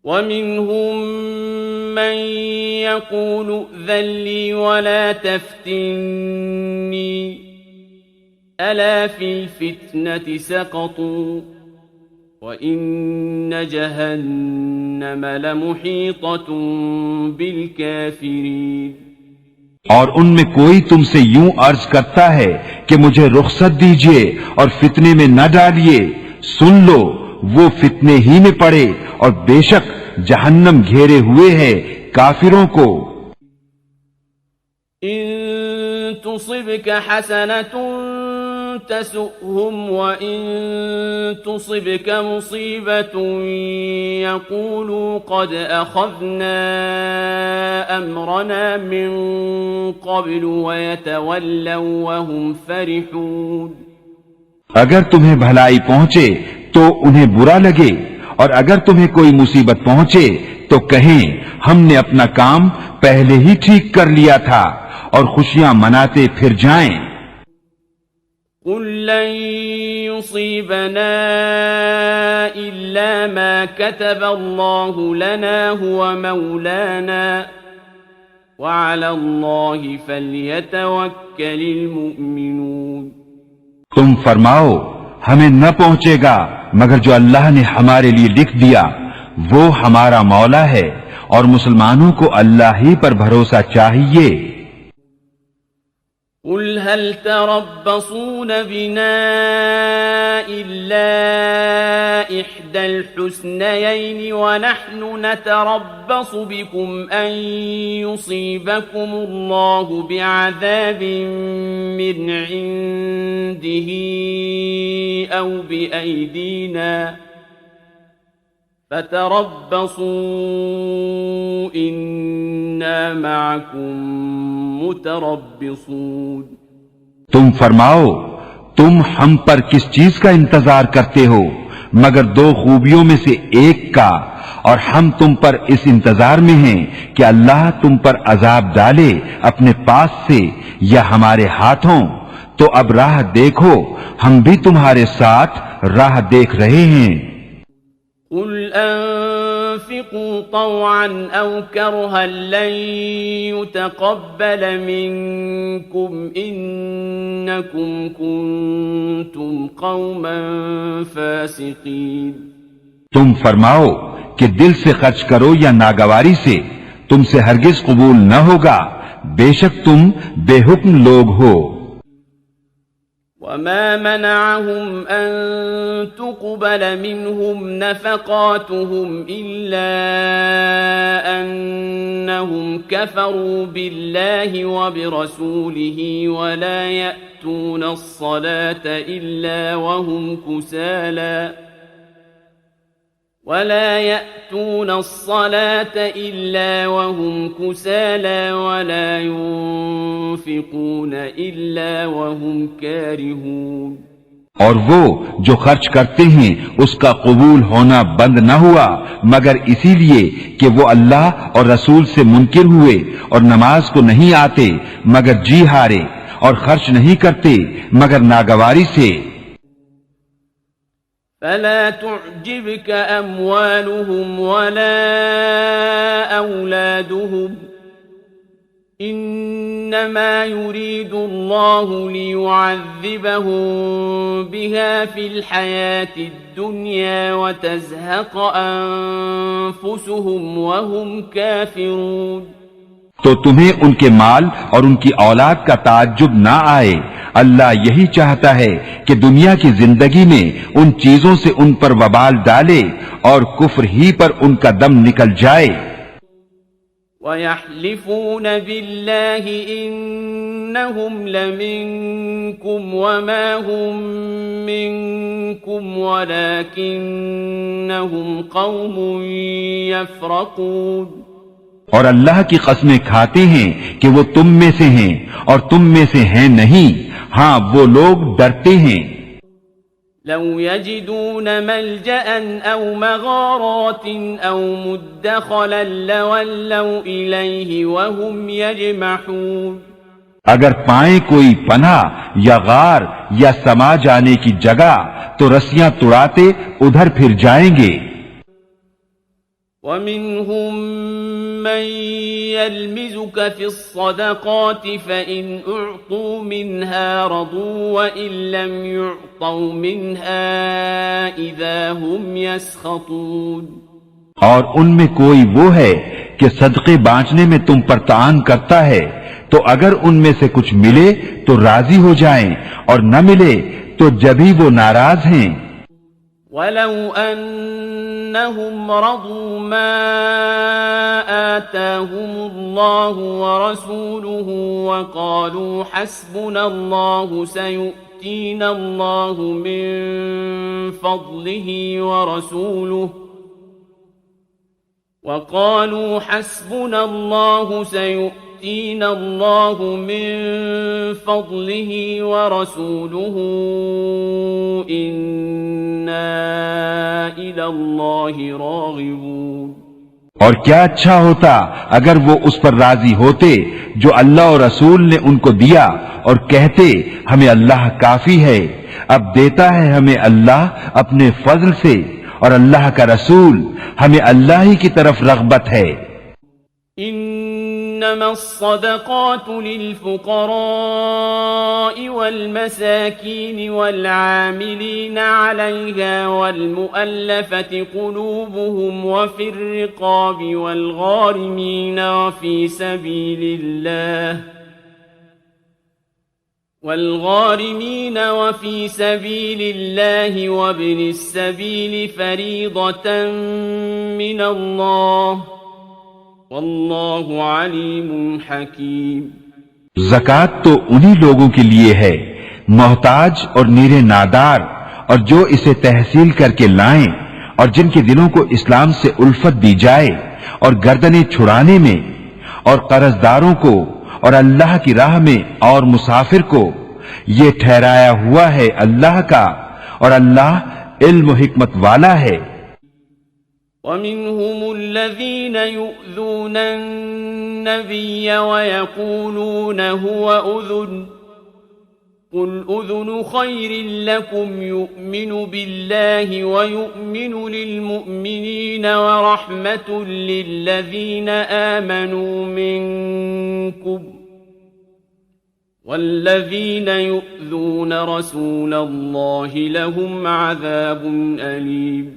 وَمِنْهُمْ مَنْ يَقُولُ ائْذَنْ لِي وَلَا تَفْتِنِّي أَلَا فِي الْفِتْنَةِ سَقَطُوا وَإِنَّ جَهَنَّمَ لَمُحِيطَةٌ بِالْكَافِرِينَ. اور ان میں کوئی تم سے یوں عرض کرتا ہے کہ مجھے رخصت دیجئے اور فتنے میں نہ ڈالیے، سن لو وہ فتنے ہی میں پڑے، اور بے شک جہنم گھیرے ہوئے ہے کافروں کو. إن تصبك حسنة تسؤهم وإن تصبك مصيبة يقولوا قد أخذنا أمرنا من قبل ويتولوا وهم فرحون. اگر تمہیں بھلائی پہنچے تو انہیں برا لگے، اور اگر تمہیں کوئی مصیبت پہنچے تو کہیں ہم نے اپنا کام پہلے ہی ٹھیک کر لیا تھا، اور خوشیاں مناتے پھر جائیں۔ قل لن يصيبنا إلا ما كتب الله لنا هو مولانا وعلى الله فليتوكل المؤمنون۔ تم فرماؤ ہمیں نہ پہنچے گا مگر جو اللہ نے ہمارے لیے لکھ دیا، وہ ہمارا مولا ہے، اور مسلمانوں کو اللہ ہی پر بھروسہ چاہیے۔ قل هل تربصون بنا إلا إحدى الحسنيين ونحن نتربص بكم أن يصيبكم الله بعذاب من عنده أو بأيدينا فتربصوا إنا معكم متربصون۔ تم فرماؤ تم ہم پر کس چیز کا انتظار کرتے ہو مگر دو خوبیوں میں سے ایک کا، اور ہم تم پر اس انتظار میں ہیں کہ اللہ تم پر عذاب ڈالے اپنے پاس سے یا ہمارے ہاتھوں، تو اب راہ دیکھو ہم بھی تمہارے ساتھ راہ دیکھ رہے ہیں۔ قل انفقوا طوعا او كرها لن يتقبل منكم انكم كنتم قوما فاسقين۔ تم فرماؤ کہ دل سے خرچ کرو یا ناگواری سے، تم سے ہرگز قبول نہ ہوگا، بے شک تم بے حکم لوگ ہو۔ وما منعهم أن تقبل منهم نفقاتهم إلا أنهم كفروا بالله وبرسوله ولا يأتون الصلاة إلا وهم كسالى ولا ينفقون إلا وهم كارهون۔ اور وہ جو خرچ کرتے ہیں اس کا قبول ہونا بند نہ ہوا مگر اسی لیے کہ وہ اللہ اور رسول سے منکر ہوئے، اور نماز کو نہیں آتے مگر جی ہارے، اور خرچ نہیں کرتے مگر ناگواری سے۔ فلا تعجبك أموالهم ولا أولادهم إنما يريد الله ليعذبهم بها في الحياة الدنيا وتزهق أنفسهم وهم كافرون۔ تو تمہیں ان کے مال اور ان کی اولاد کا تعجب نہ آئے، اللہ یہی چاہتا ہے کہ دنیا کی زندگی میں ان چیزوں سے ان پر وبال ڈالے اور کفر ہی پر ان کا دم نکل جائے۔ وَيَحْلِفُونَ بِاللَّهِ إِنَّهُمْ لَمِنكُمْ وَمَا هُمْ مِنكُمْ وَلَكِنَّهُمْ قَوْمٌ يَفْرَقُونَ۔ اور اللہ کی قسمیں کھاتے ہیں کہ وہ تم میں سے ہیں اور تم میں سے ہیں نہیں، ہاں وہ لوگ ڈرتے ہیں۔ لو يجدون ملجأ أو مغارات أو مدخلا لولوا إليه وهم يجمحون۔ اگر پائیں کوئی پناہ یا غار یا سما جانے کی جگہ تو رسیاں توڑاتے ادھر پھر جائیں گے۔ ومنهم من يلمزك في الصدقات فإن أعطوا منها رضوا وإن لم يعطوا منها إذا هم يسخطون۔ اور ان میں کوئی وہ ہے کہ صدقے بانٹنے میں تم پر تعان کرتا ہے، تو اگر ان میں سے کچھ ملے تو راضی ہو جائیں، اور نہ ملے تو جبھی وہ ناراض ہیں۔ وَلَوْ أَنَّهُمْ رَضُوا مَا آتَاهُمُ اللَّهُ وَرَسُولُهُ وَقَالُوا حَسْبُنَا اللَّهُ سَيُؤْتِينَا اللَّهُ مِنْ فَضْلِهِ وَرَسُولُهُ وَقَالُوا حَسْبُنَا اللَّهُ سَيُؤْتِينَا اللَّهُ مِنْ فَضْلِهِ وَرَسُولُهُ إنا إلى الله راغبون. اور کیا اچھا ہوتا اگر وہ اس پر راضی ہوتے جو اللہ اور رسول نے ان کو دیا اور کہتے ہمیں اللہ کافی ہے. اب دیتا ہے ہمیں اللہ اپنے فضل سے اور اللہ کا رسول ہمیں اللہ ہی کی طرف رغبت ہے. إنما الصدقات للفقراء والمساكين والعاملين عليها والمؤلفة قلوبهم وفي الرقاب والغارمين وفي سبيل الله وابن السبيل فريضة من الله واللہ علیم حکیم. زکوٰۃ تو انہی لوگوں کے لیے ہے محتاج اور نیرے نادار اور جو اسے تحصیل کر کے لائیں اور جن کے دلوں کو اسلام سے الفت دی جائے اور گردنیں چھڑانے میں اور قرض داروں کو اور اللہ کی راہ میں اور مسافر کو. یہ ٹھہرایا ہوا ہے اللہ کا اور اللہ علم و حکمت والا ہے. ومنهم الذين يؤذون النبي ويقولون هو أذن قل أذن خير لكم يؤمن بالله ويؤمن للمؤمنين ورحمة للذين آمنوا منكم والذين يؤذون رسول الله لهم عذاب أليم.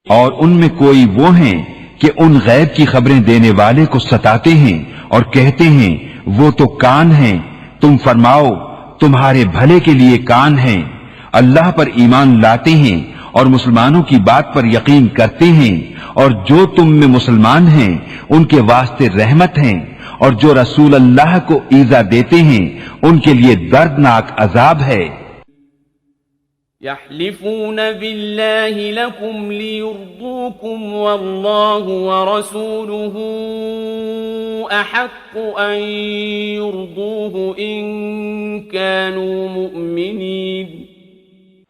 اور ان میں کوئی وہ ہیں کہ ان غیب کی خبریں دینے والے کو ستاتے ہیں اور کہتے ہیں وہ تو کان ہیں. تم فرماؤ تمہارے بھلے کے لیے کان ہیں. اللہ پر ایمان لاتے ہیں اور مسلمانوں کی بات پر یقین کرتے ہیں اور جو تم میں مسلمان ہیں ان کے واسطے رحمت ہیں اور جو رسول اللہ کو ایذا دیتے ہیں ان کے لیے دردناک عذاب ہے. يحلفون بالله لكم ليرضوكم والله ورسوله أحق أن يرضوه إن كانوا مؤمنين.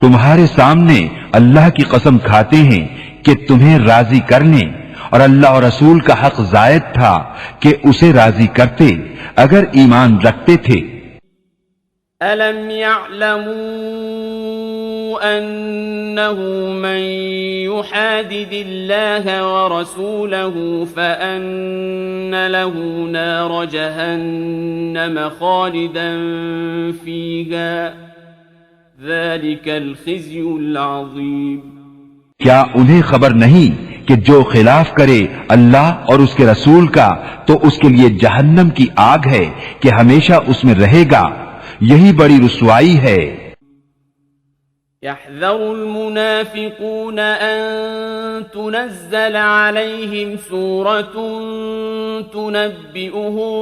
تمہارے سامنے اللہ کی قسم کھاتے ہیں کہ تمہیں راضی کرنے اور اللہ اور رسول کا حق زائد تھا کہ اسے راضی کرتے اگر ایمان رکھتے تھے. ألم يعلموا أنه من يحادد الله ورسوله فأن له نار جهنم خالدا فيها ذلك الخزي العظيم. کیا انہیں خبر نہیں کہ جو خلاف کرے اللہ اور اس کے رسول کا تو اس کے لیے جہنم کی آگ ہے کہ ہمیشہ اس میں رہے گا. یہی بڑی رسوائی ہے. يحذر المنافقون أن تنزل عليهم سورة تنبئهم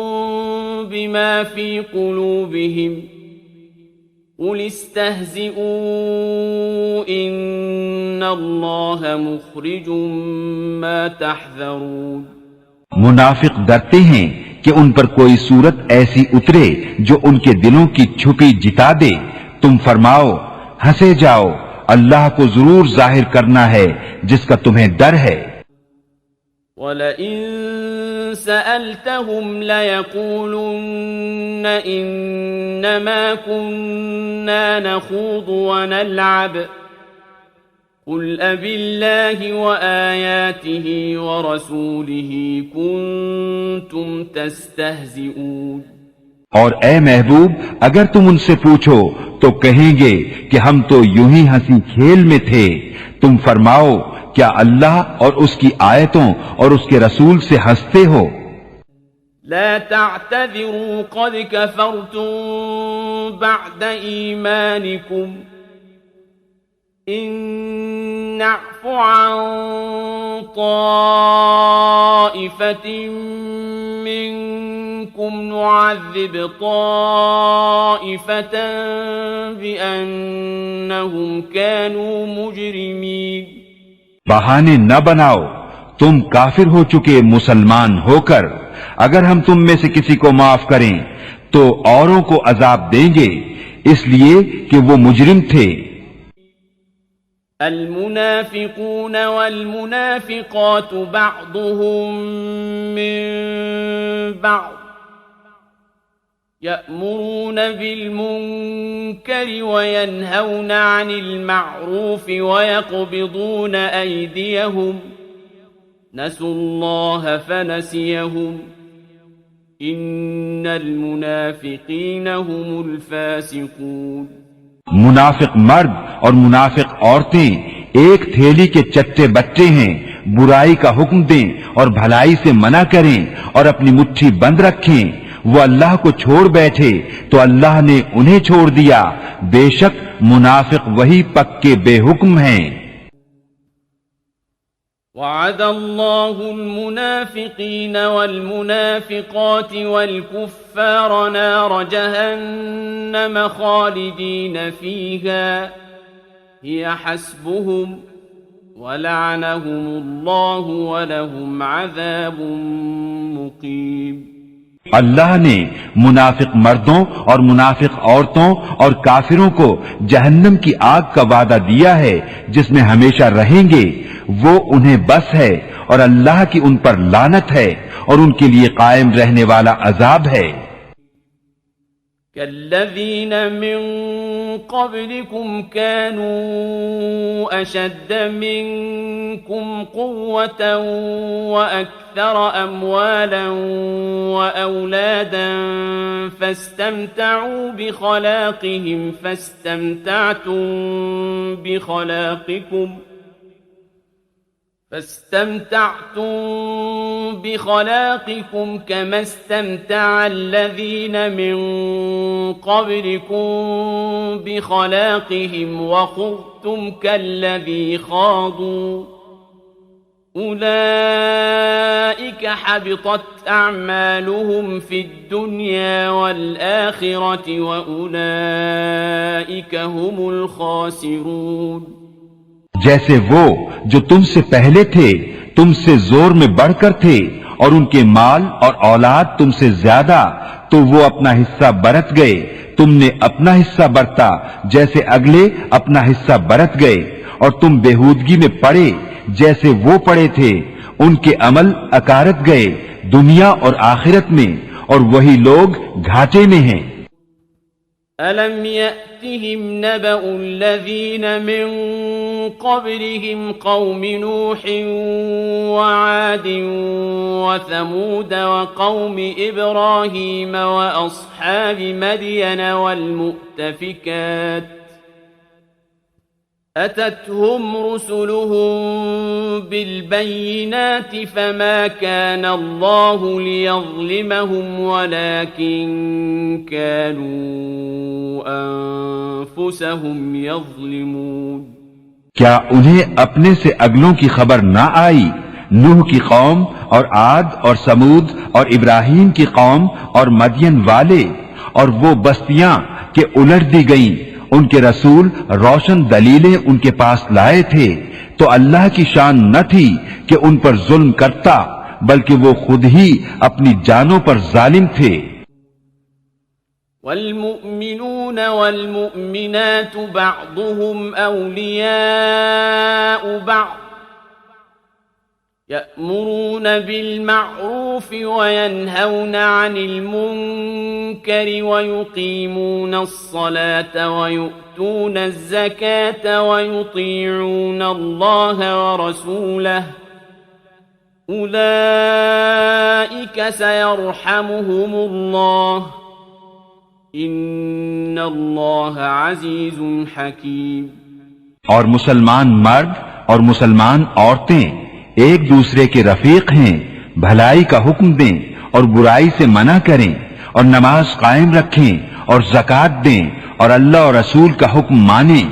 بما في قلوبهم قل استهزئوا إن الله مخرج ما تحذرون. منافق ڈرتے ہیں کہ ان پر کوئی صورت ایسی اترے جو ان کے دلوں کی چھپی جتا دے. تم فرماؤ ہنسے جاؤ اللہ کو ضرور ظاہر کرنا ہے جس کا تمہیں ڈر ہے. وَلَئِن سَأَلْتَهُمْ لَيَقُولُنَّ إِنَّمَا كُنَّا نَخُوضُ وَنَلْعَبُ قُلْ أَبِاللَّهِ وَآيَاتِهِ وَرَسُولِهِ كُنتُمْ تَسْتَهْزِئُونَ. اور اے محبوب اگر تم ان سے پوچھو تو کہیں گے کہ ہم تو یوں ہی ہنسی کھیل میں تھے. تم فرماؤ کیا اللہ اور اس کی آیتوں اور اس کے رسول سے ہنستے ہو؟ لا تعتذروا قد كفرتم بعد ایمانکم ان نعف عن طائفة منكم نعذب طائفة بأنهم كانوا مجرمين. بہانے نہ بناؤ تم کافر ہو چکے مسلمان ہو کر. اگر ہم تم میں سے کسی کو معاف کریں تو اوروں کو عذاب دیں گے اس لیے کہ وہ مجرم تھے. المنافقون والمنافقات بعضهم من بعض يأمرون بالمنكر وينهون عن المعروف ويقبضون أيديهم نسوا الله فنسيهم إن المنافقين هم الفاسقون منافق مرد اور منافق عورتیں ایک تھیلی کے چٹے بٹے ہیں، برائی کا حکم دیں اور بھلائی سے منع کریں اور اپنی مٹھی بند رکھیں۔ وہ اللہ کو چھوڑ بیٹھے تو اللہ نے انہیں چھوڑ دیا، بے شک منافق وہی پکے بے حکم ہیں۔ وعد الله المنافقين والمنافقات والكفار نار جهنم خالدين فيها هي حسبهم ولعنهم الله ولهم عذاب مقيم۔ اللہ نے منافق مردوں اور منافق عورتوں اور کافروں کو جہنم کی آگ کا وعدہ دیا ہے جس میں ہمیشہ رہیں گے، وہ انہیں بس ہے اور اللہ کی ان پر لعنت ہے اور ان کے لیے قائم رہنے والا عذاب ہے۔ كالذين من قبلكم كانوا أشد منكم قوة وأكثر أموالا وأولادا فاستمتعوا بخلاقهم فاستمتعتم بخلاقكم كما استمتع الذين من قبلكم بخلاقهم وخضتم كالذي خاضوا أولئك حبطت أعمالهم في الدنيا والآخرة وأولئك هم الخاسرون۔ جیسے وہ جو تم سے پہلے تھے تم سے زور میں بڑھ کر تھے اور ان کے مال اور اولاد تم سے زیادہ، تو وہ اپنا حصہ برت گئے، تم نے اپنا حصہ برتا جیسے اگلے اپنا حصہ برت گئے، اور تم بےہودگی میں پڑے جیسے وہ پڑے تھے، ان کے عمل اکارت گئے دنیا اور آخرت میں، اور وہی لوگ گھاٹے میں ہیں۔ أَلَمْ يَأْتِهِمْ نَبَأُ الَّذِينَ مِن قَبْلِهِمْ قَوْمِ نُوحٍ وَعَادٍ وَثَمُودَ وَقَوْمِ إِبْرَاهِيمَ وَأَصْحَابِ مَدْيَنَ وَالْمُؤْتَفِكَاتِ أَتَتْهُمْ رُسُلُهُم بِالْبَيِّنَاتِ فَمَا كَانَ اللَّهُ لِيَظْلِمَهُمْ وَلَكِن كَانُوا أَنفُسَهُمْ يَظْلِمُونَ۔ کیا انہیں اپنے سے اگلوں کی خبر نہ آئی؟ نوح کی قوم اور عاد اور سمود اور ابراہیم کی قوم اور مدین والے، اور وہ بستیاں کہ الٹ دی گئیں، ان کے رسول روشن دلیلیں ان کے پاس لائے تھے، تو اللہ کی شان نہ تھی کہ ان پر ظلم کرتا، بلکہ وہ خود ہی اپنی جانوں پر ظالم تھے۔ والمؤمنون والمؤمنات بعضهم أولياء بعض يأمرون بالمعروف وينهون عن المنكر ويقيمون الصلاة ويؤتون الزكاة ويطيعون الله ورسوله أولئك سيرحمهم الله ان اللہ عزیز حکیم۔ اور مسلمان مرد اور مسلمان عورتیں ایک دوسرے کے رفیق ہیں، بھلائی کا حکم دیں اور برائی سے منع کریں اور نماز قائم رکھیں اور زکوٰۃ دیں اور اللہ اور رسول کا حکم مانیں،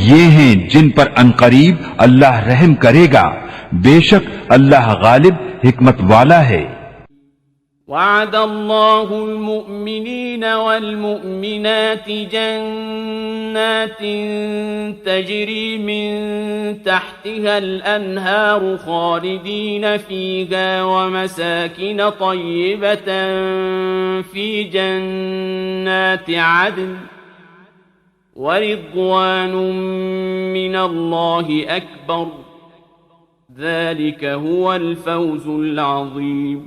یہ ہیں جن پر عنقریب اللہ رحم کرے گا، بے شک اللہ غالب حکمت والا ہے۔ وعد الله المؤمنين والمؤمنات جنات تجري من تحتها الأنهار خالدين فيها ومساكن طيبة في جنات عدن ورضوان من الله أكبر ذلك هو الفوز العظيم۔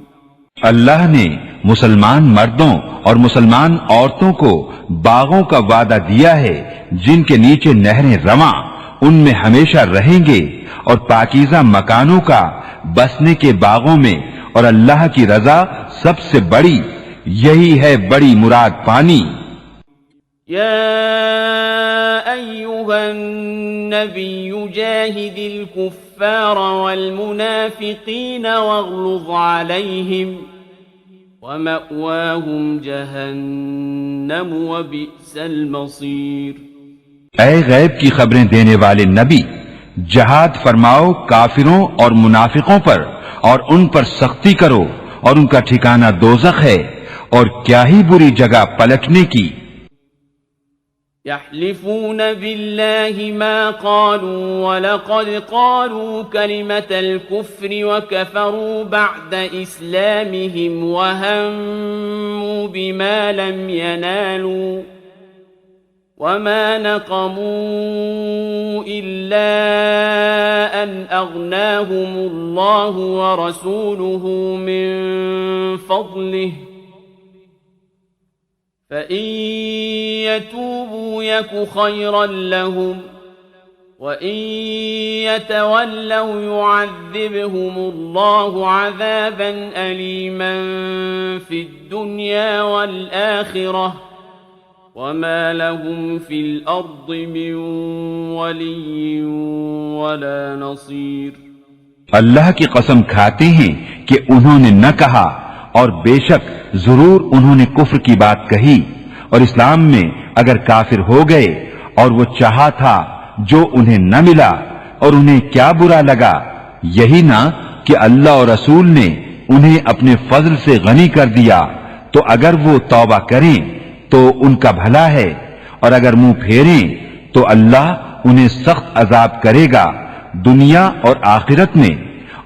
اللہ نے مسلمان مردوں اور مسلمان عورتوں کو باغوں کا وعدہ دیا ہے جن کے نیچے نہریں رواں، ان میں ہمیشہ رہیں گے، اور پاکیزہ مکانوں کا بسنے کے باغوں میں، اور اللہ کی رضا سب سے بڑی، یہی ہے بڑی مراد پانی۔ يا أيها النبي جاهد الكفار والمنافقين واغلظ عليهم ومأواهم جهنم وبئس المصير۔ اے غیب کی خبریں دینے والے نبی، جہاد فرماؤ کافروں اور منافقوں پر، اور ان پر سختی کرو، اور ان کا ٹھکانہ دوزخ ہے، اور کیا ہی بری جگہ پلٹنے کی۔ يحلفون بالله ما قالوا ولقد قالوا كلمة الكفر وكفروا بعد إسلامهم وهموا بما لم ينالوا وما نقموا إلا أن أغناهم الله ورسوله من فضله فإن يتوبوا يك خيرا لهم وإن يتولوا يعذبهم الله عذابا أليما في الدنيا والآخرة وما لهم في الأرض من ولي ولا نصير۔ اللہ کی قسم کھاتے ہیں کہ انہوں نے نہ کہا، اور بے شک ضرور انہوں نے کفر کی بات کہی، اور اسلام میں اگر کافر ہو گئے اور وہ چاہا تھا جو انہیں نہ ملا، اور انہیں کیا برا لگا، یہی نہ کہ اللہ اور رسول نے انہیں اپنے فضل سے غنی کر دیا، تو اگر وہ توبہ کریں تو ان کا بھلا ہے، اور اگر منہ پھیریں تو اللہ انہیں سخت عذاب کرے گا دنیا اور آخرت میں،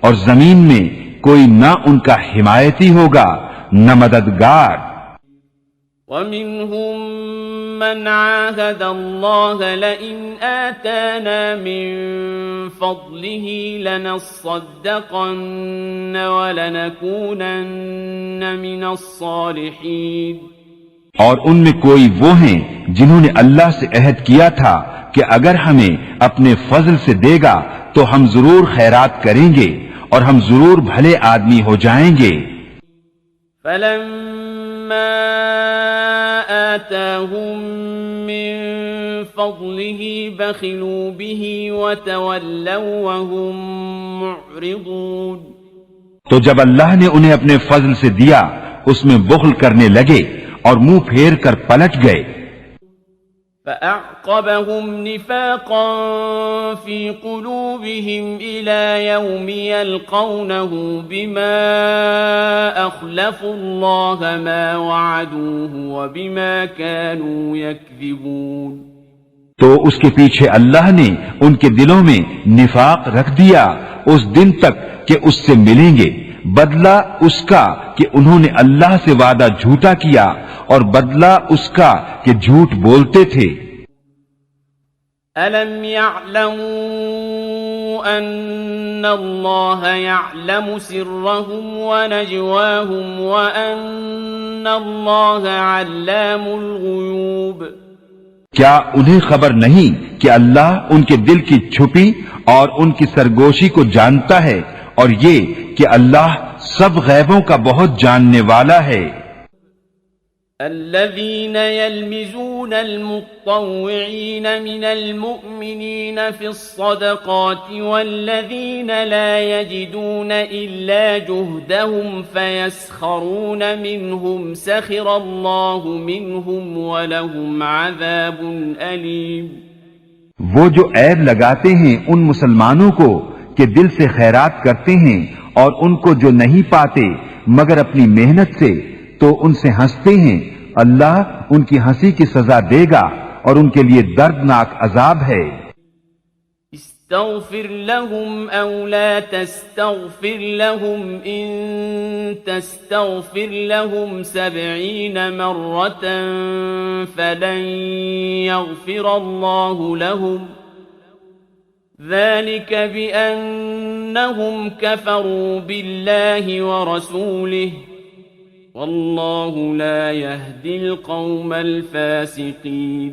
اور زمین میں کوئی نہ ان کا حمایتی ہوگا نہ مددگار۔ وَمِنْهُمْ مَنْ عَاهَدَ اللَّهَ لَئِنْ آتَانَا مِنْ فَضْلِهِ لَنَصَّدَّقَنَّ وَلَنَكُونَنَّ مِنَ الصَّالِحِينَ۔ اور ان میں کوئی وہ ہیں جنہوں نے اللہ سے عہد کیا تھا کہ اگر ہمیں اپنے فضل سے دے گا تو ہم ضرور خیرات کریں گے، اور ہم ضرور بھلے آدمی ہو جائیں گے۔ فَلَمَّا آتَاهُم مِّن فَضْلِهِ بَخِلُوا بِهِ وَتَوَلَّوْا وَهُم مُّعْرِضُونَ۔ تو جب اللہ نے انہیں اپنے فضل سے دیا اس میں بخل کرنے لگے اور منہ پھیر کر پلٹ گئے۔ فَأَعْقَبَهُمْ نِفَاقًا فِي قُلُوبِهِمْ إِلَى يَوْمِ يَلْقَوْنَهُ بِمَا أَخْلَفُوا اللَّهَ مَا وَعَدُوهُ وَبِمَا كَانُوا يَكْذِبُونَ۔ تو اس کے پیچھے اللہ نے ان کے دلوں میں نفاق رکھ دیا اس دن تک کہ اس سے ملیں گے، بدلہ اس کا کہ انہوں نے اللہ سے وعدہ جھوٹا کیا، اور بدلہ اس کا کہ جھوٹ بولتے تھے۔ أَلَمْ يَعْلَمُوا أَنَّ اللَّهَ يَعْلَمُ سِرَّهُمْ وَنَجْوَاهُمْ وَأَنَّ اللَّهَ عَلَّامُ الْغُيُوبِ۔ کیا انہیں خبر نہیں کہ اللہ ان کے دل کی چھپی اور ان کی سرگوشی کو جانتا ہے، اور یہ کہ اللہ سب غیبوں کا بہت جاننے والا ہے۔ الذين يلمزون المطوعين من المؤمنين في الصدقات والذين لا يجدون إلا جهدهم فيسخرون منهم سخر الله منهم ولهم عذاب أليم۔ وہ جو عیب لگاتے ہیں ان مسلمانوں کو کہ دل سے خیرات کرتے ہیں، اور ان کو جو نہیں پاتے مگر اپنی محنت سے، تو ان سے ہنستے ہیں، اللہ ان کی ہنسی کی سزا دے گا، اور ان کے لیے دردناک عذاب ہے۔ استغفر لهم أو لا تستغفر لهم إن تستغفر لهم 70 مرة فلن يغفر الله لهم ذلك بأنهم كفروا بالله ورسوله والله لا يهدي القوم الفاسقين.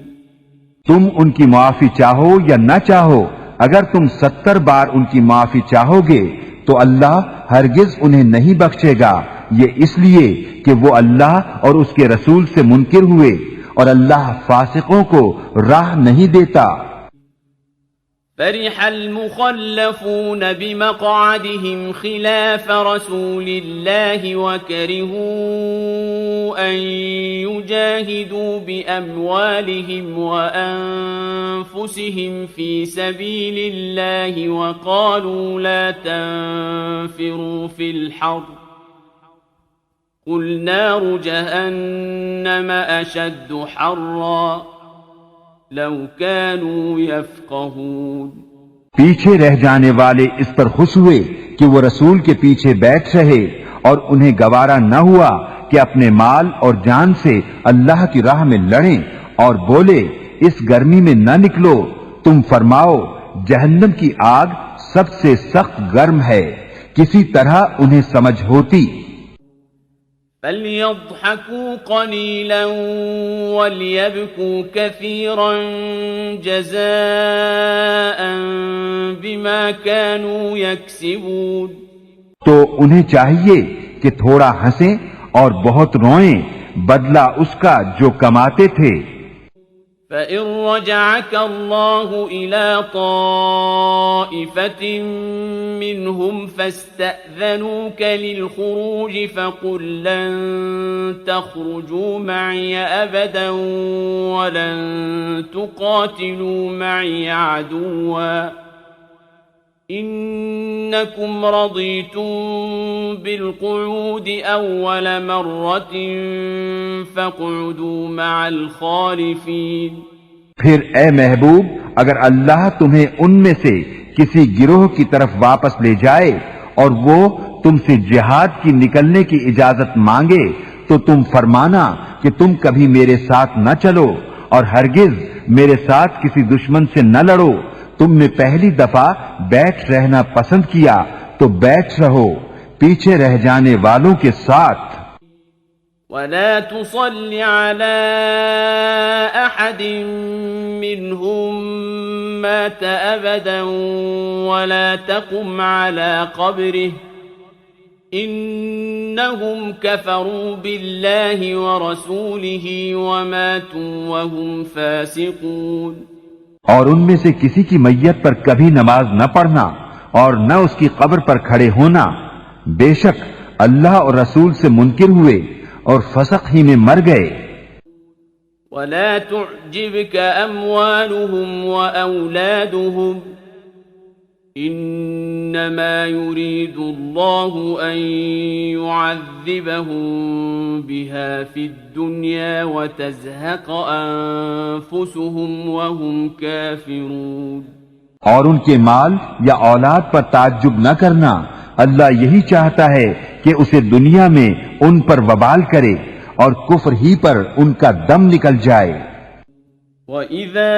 تم ان کی معافی چاہو یا نہ چاہو، اگر تم 70 بار ان کی معافی چاہو گے تو اللہ ہرگز انہیں نہیں بخشے گا، یہ اس لیے کہ وہ اللہ اور اس کے رسول سے منکر ہوئے اور اللہ فاسقوں کو راہ نہیں دیتا. فرح المخلفون بمقعدهم خلاف رسول الله وكرهوا أن يجاهدوا بأموالهم وأنفسهم في سبيل الله وقالوا لا تنفروا في الحر قل نار جهنم أشد حرا لو كانوا يفقهون. پیچھے رہ جانے والے اس پر خوش ہوئے کہ وہ رسول کے پیچھے بیٹھ رہے اور انہیں گوارا نہ ہوا کہ اپنے مال اور جان سے اللہ کی راہ میں لڑیں اور بولے اس گرمی میں نہ نکلو. تم فرماؤ جہنم کی آگ سب سے سخت گرم ہے، کسی طرح انہیں سمجھ ہوتی. فَلْيَضْحَكُوا قَلِيلًا وَلْيَبْكُوا كَثِيرًا جَزَاءً بِمَا كَانُوا يَكْسِبُونَ. تو انہیں چاہیے کہ تھوڑا ہنسیں اور بہت روئیں، بدلہ اس کا جو کماتے تھے. فَإِن رَّجَعَكَ اللَّهُ إِلَىٰ طَائِفَةٍ مِّنْهُمْ فَاسْتَأْذَنُوكَ لِلْخُرُوجِ فَقُل لَّن تَخْرُجُوا مَعِيَ أَبَدًا وَلَن تُقَاتِلُوا مَعِيَ عَدُوًّا إِنَّكُمْ رَضِيتُم بِالْقُعُودِ أَوَّلَ مَرَّةٍ فَاقْعُدُوا مَعَ الْخَالِفِينَ. پھر اے محبوب اگر اللہ تمہیں ان میں سے کسی گروہ کی طرف واپس لے جائے اور وہ تم سے جہاد کی نکلنے کی اجازت مانگے تو تم فرمانا کہ تم کبھی میرے ساتھ نہ چلو اور ہرگز میرے ساتھ کسی دشمن سے نہ لڑو. تم نے پہلی دفعہ بیٹھ رہنا پسند کیا تو بیٹھ رہو پیچھے رہ جانے والوں کے ساتھ. وَلَا تُصَلِّ عَلَىٰ أَحَدٍ مِّنْهُم مَّاتَ أَبَدًا وَلَا تَقُمْ عَلَىٰ قَبْرِهِ إِنَّهُمْ كَفَرُوا بِاللَّهِ وَرَسُولِهِ وَمَاتُوا وَهُمْ فَاسِقُونَ. اور ان میں سے کسی کی میت پر کبھی نماز نہ پڑھنا اور نہ اس کی قبر پر کھڑے ہونا، بے شک اللہ اور رسول سے منکر ہوئے اور فسق ہی میں مر گئے. وَلَا تُعْجِبْكَ أَمْوَالُهُمْ وَأَوْلَادُهُمْ إِنَّمَا يُرِيدُ اللَّهُ أَن يُعَذِّبَهُم بِهَا فِي الدُّنْيَا وَتَزْهَقَ أَنفُسُهُمْ وَهُمْ كَافِرُونَ. اور ان کے مال یا اولاد پر تعجب نہ کرنا، اللہ یہی چاہتا ہے کہ اسے دنیا میں ان پر وبال کرے اور کفر ہی پر ان کا دم نکل جائے. وَإِذَا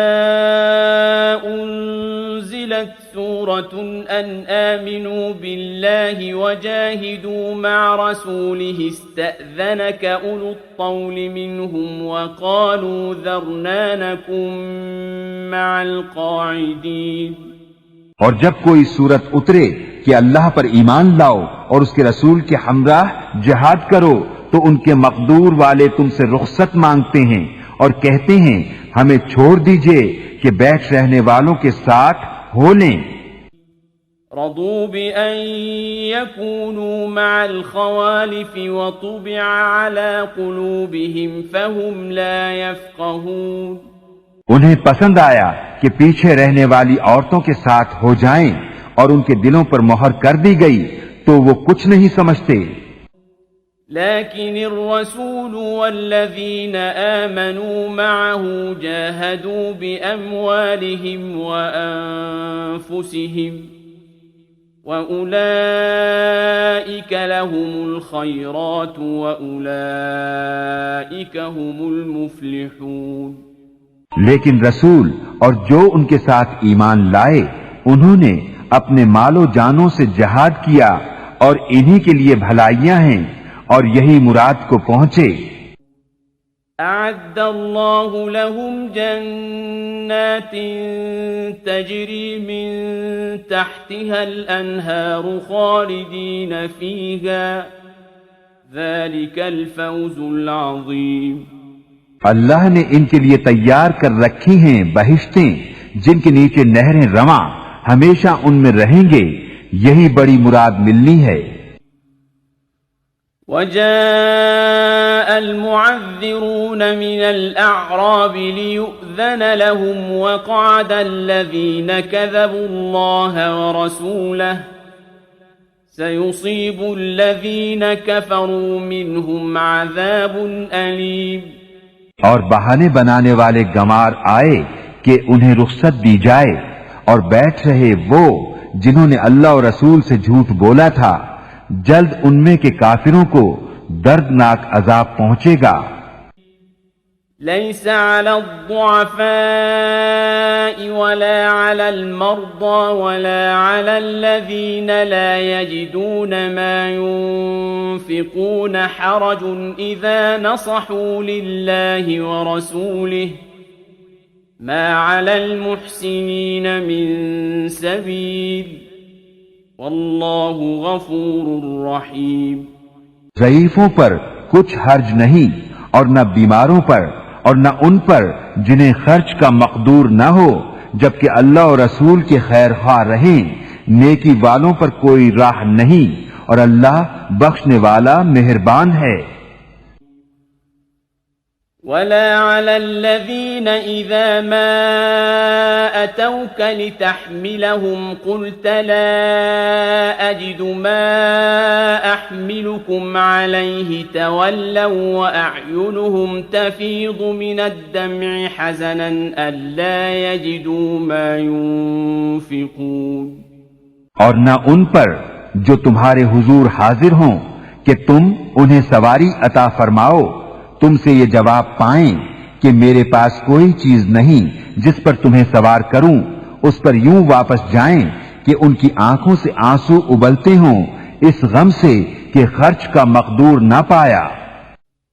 أُنزِلَتْ سُورَةٌ أَنْ آمِنُوا بِاللَّهِ وَجَاهِدُوا مَعَ رَسُولِهِ اسْتَأْذَنَكَ أُولُو الطَّوْلِ مِنْهُمْ وَقَالُوا ذَرْنَا نَكُن مَّعَ الْقَاعِدِينَ. اور جب کوئی صورت اترے کہ اللہ پر ایمان لاؤ اور اس کے رسول کے ہمراہ جہاد کرو تو ان کے مقدور والے تم سے رخصت مانگتے ہیں اور کہتے ہیں ہمیں چھوڑ دیجئے کہ بیٹھ رہنے والوں کے ساتھ ہو لیں. رضوا بأن يكونوا مع الخوالف وطبع على قلوبهم فهم لا يفقهون. انہیں پسند آیا کہ پیچھے رہنے والی عورتوں کے ساتھ ہو جائیں اور ان کے دلوں پر مہر کر دی گئی تو وہ کچھ نہیں سمجھتے. لكن الرسول والذين آمنوا معه جاهدوا بأموالهم وأنفسهم وأولئك لهم الخيرات وأولئك هم المفلحون. لیکن رسول اور جو ان کے ساتھ ایمان لائے انہوں نے اپنے مال و جانوں سے جہاد کیا اور انہی کے لیے بھلائیاں ہیں اور یہی مراد کو پہنچے. اعد اللہ لهم جنات تجری من تحتها الانہار خالدین فیہا ذلک الفوز العظیم. اللہ نے ان کے لیے تیار کر رکھی ہیں بہشتیں جن کے نیچے نہریں رواں ہمیشہ ان میں رہیں گے، یہی بڑی مراد ملنی ہے. وجاء المعذرون من الأعراب ليؤذن لهم وقعد الذين كذبوا الله ورسوله سيصيب الذين كفروا منهم عذاب أليم. اور بہانے بنانے والے گمار آئے کہ انہیں رخصت دی جائے اور بیٹھ رہے وہ جنہوں نے اللہ اور رسول سے جھوٹ بولا تھا، جلد ان میں کے کافروں کو دردناک عذاب پہنچے گا. ليس على الضعفاء ولا على المرضى ولا على الذين لا يجدون ما ينفقون حرج إذا نصحوا لله ورسوله ما على المحسنين من سبيل واللہ غفور رحیم. ضعیفوں پر کچھ حرج نہیں اور نہ بیماروں پر اور نہ ان پر جنہیں خرچ کا مقدور نہ ہو، جبکہ اللہ اور رسول کے خیر خواہ رہیں. نیکی والوں پر کوئی راہ نہیں اور اللہ بخشنے والا مہربان ہے. ولا على الذين إذا ما أتوك لتحملهم قلت لا أجد ما أحملكم عليه تولوا وأعينهم تفيض من الدمع حزنا ألا يجدوا ما ينفقون. اور نہ ان پر جو تمہارے حضور حاضر ہوں کہ تم انہیں سواری عطا فرماؤ، تم سے یہ جواب پائیں کہ میرے پاس کوئی چیز نہیں جس پر تمہیں سوار کروں، اس پر یوں واپس جائیں کہ ان کی آنکھوں سے آنسو ابلتے ہوں اس غم سے کہ خرچ کا مقدور نہ پایا.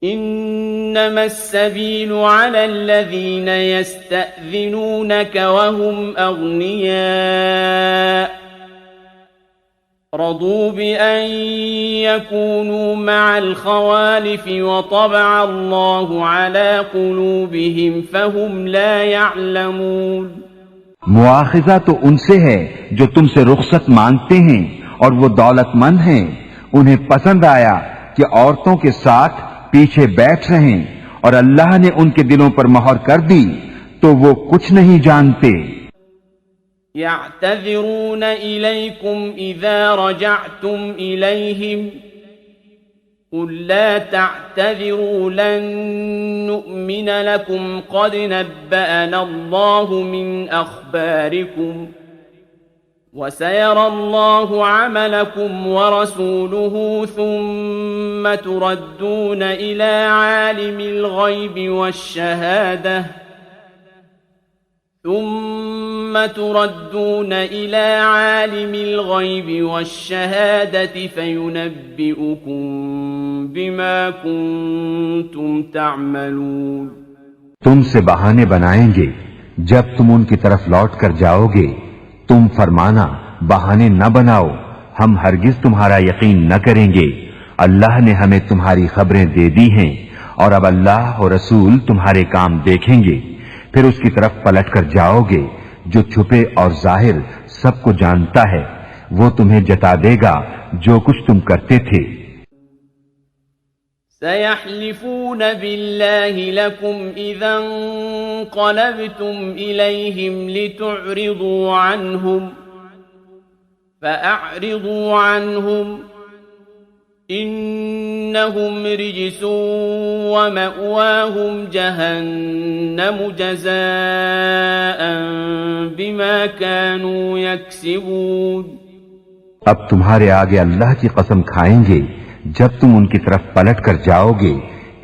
انما السبيل على الذين يستأذنونك وهم اغنياء رضوا بأن يكونوا مع الخوالف وطبع الله على قلوبهم فهم لا يعلمون. مواخذہ تو ان سے ہے جو تم سے رخصت مانگتے ہیں اور وہ دولت مند ہیں، انہیں پسند آیا کہ عورتوں کے ساتھ پیچھے بیٹھ رہیں اور اللہ نے ان کے دلوں پر مہر کر دی تو وہ کچھ نہیں جانتے. يعتذرون إليكم إذا رجعتم إليهم قل لا تعتذروا لن نؤمن لكم قد نبأنا الله من أخباركم وسيرى الله عملكم ورسوله ثم تردون إلى عالم الغيب والشهادة فينبئكم بما كنتم تعملون. تم سے بہانے بنائیں گے جب تم ان کی طرف لوٹ کر جاؤ گے. تم فرمانا بہانے نہ بناؤ، ہم ہرگز تمہارا یقین نہ کریں گے. اللہ نے ہمیں تمہاری خبریں دے دی ہیں اور اب اللہ اور رسول تمہارے کام دیکھیں گے، پھر اس کی طرف پلٹ کر جاؤ گے جو چھپے اور ظاہر سب کو جانتا ہے، وہ تمہیں جتا دے گا جو کچھ تم کرتے تھے. سيحلفون بالله لكم إذا انقلبتم إليهم لتعرضوا عنهم فأعرضوا عنهم إنهم رجس ومأواهم جهنم جزاء بما كانوا يكسبون. اب تمہارے آگے اللہ کی قسم کھائیں گے جب تم ان کی طرف پلٹ کر جاؤ گے،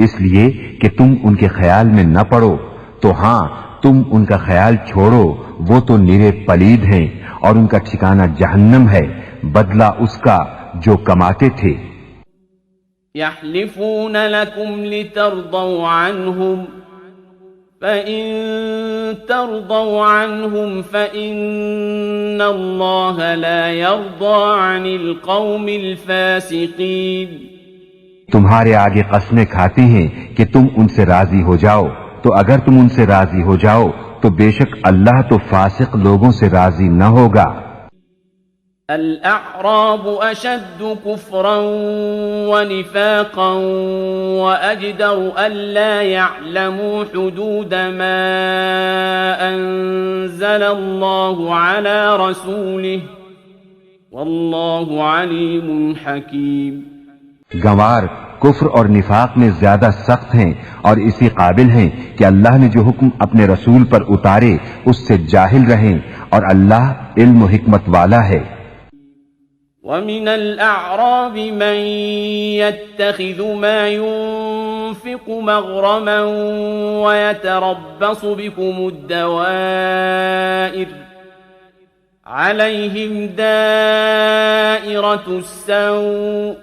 اس لیے کہ تم ان کے خیال میں نہ پڑو، تو ہاں تم ان کا خیال چھوڑو، وہ تو نرے پلید ہیں اور ان کا ٹھکانہ جہنم ہے، بدلہ اس کا جو کماتے تھے. يحلفون لكم لترضوا عنهم فإن ترضوا عنهم فإن الله لا يرضى عن القوم الفاسقين. تمہارے آگے قسمیں کھاتے ہیں کہ تم ان سے راضی ہو جاؤ، تو اگر تم ان سے راضی ہو جاؤ تو بے شک اللہ تو فاسق لوگوں سے راضی نہ ہوگا. الأعراب أشد كفرا ونفاقا وأجدر ألا يعلموا حدود ما أنزل الله على رسوله والله عليم حكيم. گنوار کفر اور نفاق میں زیادہ سخت ہیں اور اسی قابل ہیں کہ اللہ نے جو حکم اپنے رسول پر اتارے اس سے جاہل رہیں، اور اللہ علم و حکمت والا ہے. ومن الأعراب من يتخذ ما ينفق مغرما ويتربص بكم الدوائر عليهم دائرة السوء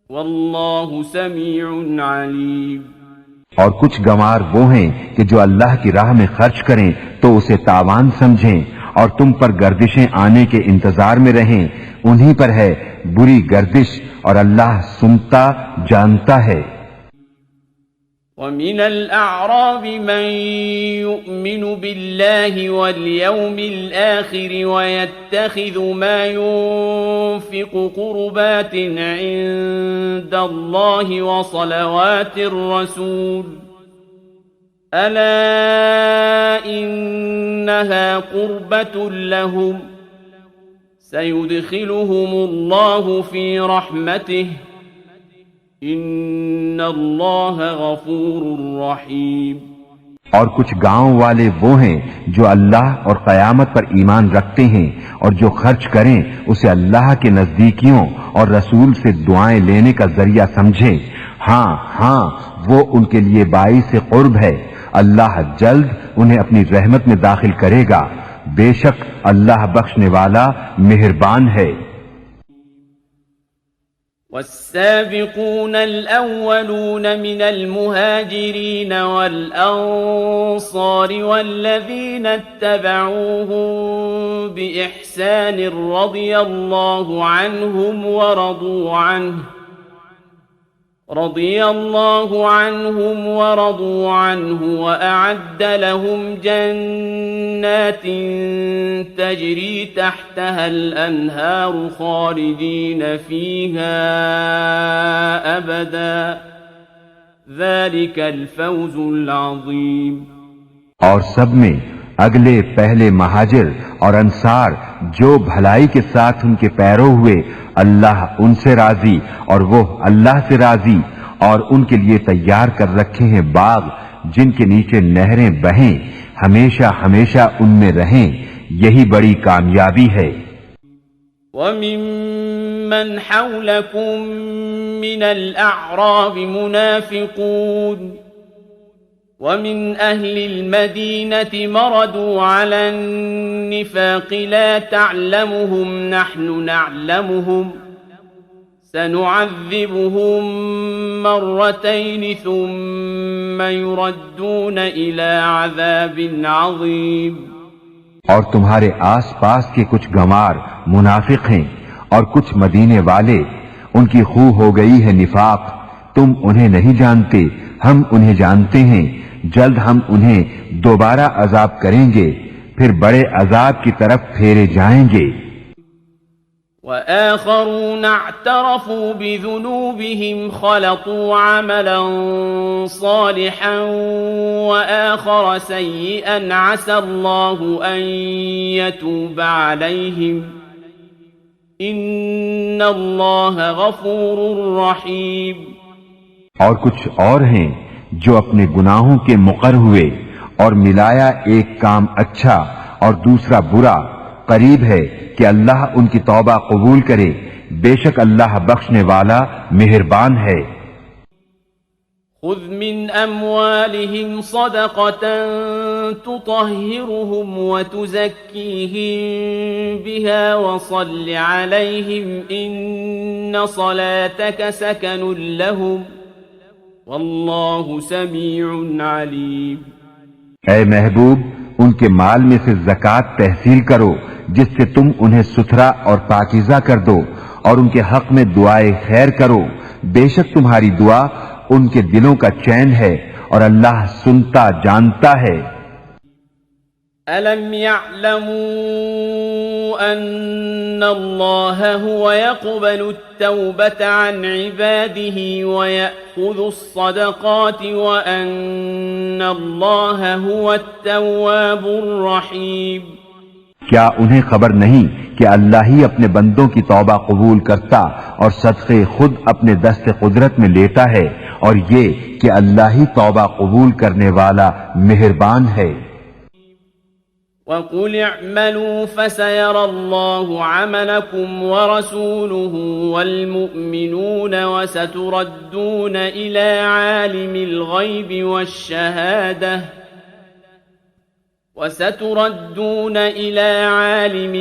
والله سميع عليم. اور کچھ گنوار وہ ہیں کہ جو اللہ کی راہ میں خرچ کریں تو اسے تاوان سمجھیں اور تم پر گردشیں آنے کے انتظار میں رہیں، انہی پر ہے بری گردش، اور اللہ سنتا جانتا ہے. ومن الأعراب من يؤمن بالله واليوم الآخر ويتخذ ما ينفق قربات عند الله وصلوات الرسول ألا إنها قربة لهم سيدخلهم الله في رحمته ان اللہ غفور رحیم. اور کچھ گاؤں والے وہ ہیں جو اللہ اور قیامت پر ایمان رکھتے ہیں اور جو خرچ کریں اسے اللہ کے نزدیکیوں اور رسول سے دعائیں لینے کا ذریعہ سمجھیں. ہاں ہاں وہ ان کے لیے باعث قرب ہے، اللہ جلد انہیں اپنی رحمت میں داخل کرے گا، بے شک اللہ بخشنے والا مہربان ہے. والسابقون الأولون من المهاجرين والأنصار والذين اتبعوهم بإحسان رضي الله عنهم ورضوا عنه وأعد لهم جنات تجري تحتها الأنهار خالدين فيها أبدا ذلك الفوز العظيم. اور سب میں اگلے پہلے مہاجر اور انصار جو بھلائی کے ساتھ ان کے پیرو ہوئے، اللہ ان سے راضی اور وہ اللہ سے راضی، اور ان کے لیے تیار کر رکھے ہیں باغ جن کے نیچے نہریں بہیں، ہمیشہ ہمیشہ ان میں رہیں، یہی بڑی کامیابی ہے. وَمِمَّنْ حَوْلَكُمْ مِنَ الْأَعْرَابِ مُنَافِقُونَ وَمِنْ أَهْلِ الْمَدِينَةِ مَرَدُوا عَلَى النِّفَاقِ لَا تَعْلَمُهُمْ نَحْنُ نَعْلَمُهُمْ سَنُعَذِّبُهُمْ مَرَّتَيْنِ ثُمَّ يُرَدُّونَ إِلَى عَذَابٍ عَظِيمٍ. اور تمہارے آس پاس کے کچھ گنوار منافق ہیں اور کچھ مدینے والے، ان کی خو ہو گئی ہے نفاق، تم انہیں نہیں جانتے، ہم انہیں جانتے ہیں، جلد ہم انہیں دوبارہ عذاب کریں گے، پھر بڑے عذاب کی طرف پھیرے جائیں گے. وآخرون اعترفوا بذنوبهم خلطوا عملا صالحا وآخر سيئا عسى الله أن يتوب عليهم ان اللہ غفور رحیم. اور کچھ اور ہیں جو اپنے گناہوں کے مقر ہوئے اور ملایا ایک کام اچھا اور دوسرا برا. قریب ہے کہ اللہ ان کی توبہ قبول کرے. بے شک اللہ بخشنے والا مہربان ہے. خذ من اموالهم صدقة تطهرهم وتزكيهم بها وصل عليهم ان صلاتك سكن لهم والله سميع عليم. اے محبوب، ان کے مال میں سے زکوٰۃ تحصیل کرو جس سے تم انہیں ستھرا اور پاکیزہ کر دو، اور ان کے حق میں دعائے خیر کرو. بے شک تمہاری دعا ان کے دلوں کا چین ہے اور اللہ سنتا جانتا ہے. أَلَمْ يَعْلَمُوا أَنَّ اللَّهَ هُوَ يَقْبَلُ التَّوْبَةَ عَنْ عِبَادِهِ وَيَأْخُذُ الصَّدَقَاتِ وَأَنَّ اللَّهَ هُوَ التَّوَّابُ الرَّحِيمُ. کیا انہیں خبر نہیں کہ اللہ ہی اپنے بندوں کی توبہ قبول کرتا اور صدقے خود اپنے دست قدرت میں لیتا ہے، اور یہ کہ اللہ ہی توبہ قبول کرنے والا مہربان ہے. وَقُلِ اعْمَلُوا فَسَيَرَى اللَّهُ عَمَلَكُمْ وَرَسُولُهُ وَالْمُؤْمِنُونَ وَسَتُرَدُّونَ إِلَى عَالِمِ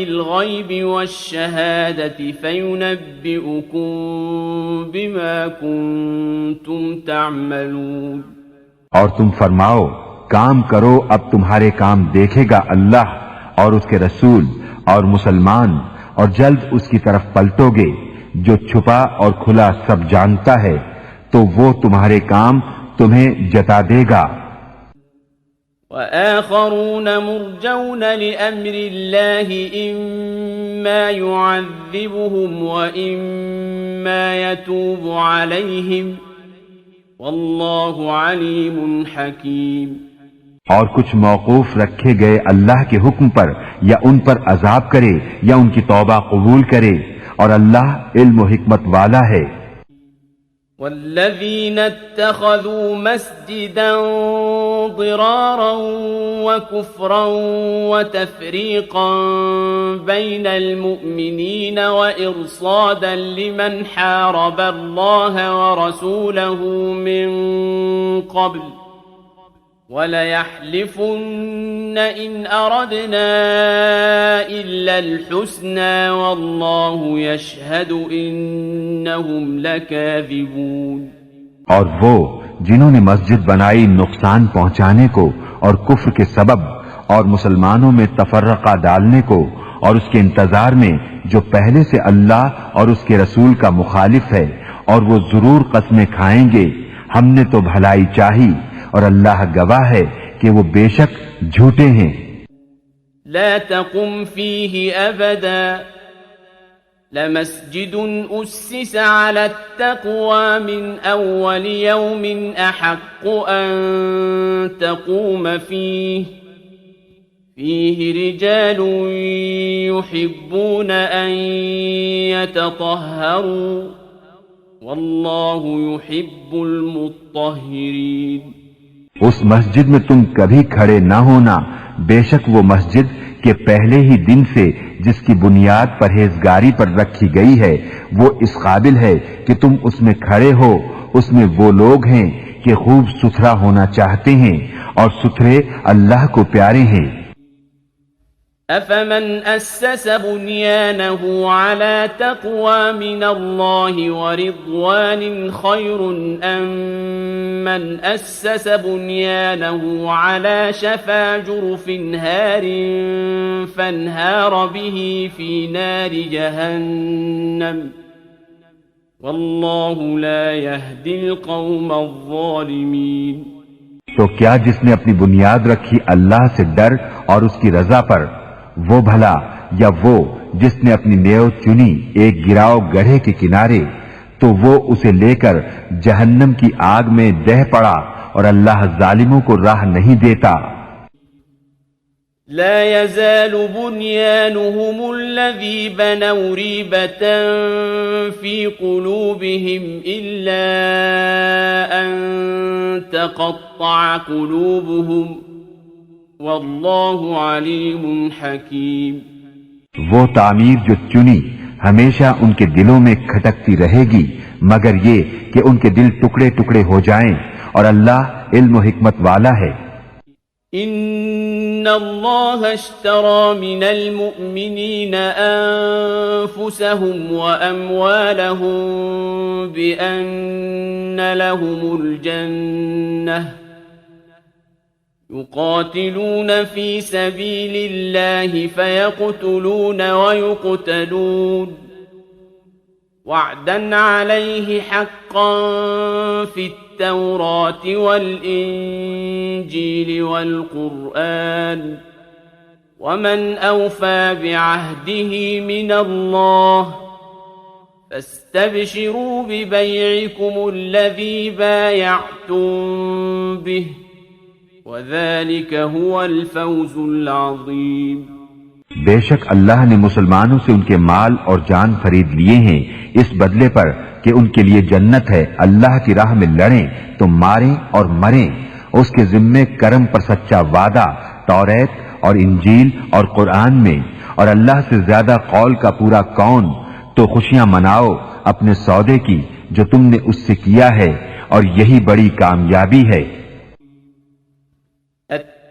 الْغَيْبِ وَالشَّهَادَةِ فَيُنَبِّئُكُم بِمَا كُنتُمْ تَعْمَلُونَ. اور تم فرماؤ، کام کرو، اب تمہارے کام دیکھے گا اللہ اور اس کے رسول اور مسلمان، اور جلد اس کی طرف پلٹو گے. جو چھپا اور کھلا سب جانتا ہے، تو وہ تمہارے کام تمہیں جتا دے گا. وآخرون مرجون لأمر الله إما يعذبهم وإما يتوب عليهم والله عليم حكيم. اور کچھ موقوف رکھے گئے اللہ کے حکم پر، یا ان پر عذاب کرے یا ان کی توبہ قبول کرے، اور اللہ علم و حکمت والا ہے. والذين اتخذوا مسجدا ضرارا وكفرا وتفريقا بين المؤمنين وإرصادا لمن حارب الله ورسوله من قبل وَلَيَحْلِفُنَّ إِنْ أَرَدْنَا إِلَّا الْحُسْنَى وَاللَّهُ يَشْهَدُ إِنَّهُمْ لَكَاذِبُونَ. اور وہ جنہوں نے مسجد بنائی نقصان پہنچانے کو اور کفر کے سبب اور مسلمانوں میں تفرقہ ڈالنے کو، اور اس کے انتظار میں جو پہلے سے اللہ اور اس کے رسول کا مخالف ہے، اور وہ ضرور قسمیں کھائیں گے ہم نے تو بھلائی چاہی، اور اللہ گواہ ہے کہ وہ بے شک جھوٹے ہیں. لا تقم فيه أبدا لمسجد أسس على التقوى من أول يوم أحق أن تقوم فيه رجال يحبون أن يتطهروا والله يحب المطهرين. اس مسجد میں تم کبھی کھڑے نہ ہونا، بے شک وہ مسجد کے پہلے ہی دن سے جس کی بنیاد پرہیزگاری پر رکھی گئی ہے، وہ اس قابل ہے کہ تم اس میں کھڑے ہو. اس میں وہ لوگ ہیں کہ خوب ستھرا ہونا چاہتے ہیں، اور ستھرے اللہ کو پیارے ہیں. أفمن أسس بنيانه على تقوى من الله ورضوان خير أم من أسس بنيانه على شفا جرف هار فانهار به في نار جهنم والله لا يهدي القوم الظالمين. تو کیا جس نے اپنی بنیاد رکھی اللہ سے ڈر اور اس کی رضا پر، وہ بھلا، یا وہ جس نے اپنی نیو چنی ایک گراؤ گڑھے کے کنارے، تو وہ اسے لے کر جہنم کی آگ میں دہ پڑا، اور اللہ ظالموں کو راہ نہیں دیتا. لا يزال بنيانهم الذي بنوا ريبة في قلوبهم إلا أن تقطع قلوبهم والله عليم حكيم. وہ تعمیر جو چنی ہمیشہ ان کے دلوں میں کھٹکتی رہے گی مگر یہ کہ ان کے دل ٹکڑے ٹکڑے ہو جائیں، اور اللہ علم و حکمت والا ہے. ان اللہ اشترى من المؤمنین انفسهم واموالهم بان لهم الجنة يقاتلون في سبيل الله فيقتلون ويقتلون وعدا عليه حقا في التوراة والإنجيل والقرآن ومن أوفى بعهده من الله فاستبشروا ببيعكم الذي بايعتم به وذلك هو الفوز العظيم. بے شک اللہ نے مسلمانوں سے ان کے مال اور جان خرید لیے ہیں اس بدلے پر کہ ان کے لیے جنت ہے، اللہ کی راہ میں لڑیں تو ماریں اور مریں، اس کے ذمے کرم پر سچا وعدہ توریت اور انجیل اور قرآن میں، اور اللہ سے زیادہ قول کا پورا کون. تو خوشیاں مناؤ اپنے سودے کی جو تم نے اس سے کیا ہے، اور یہی بڑی کامیابی ہے.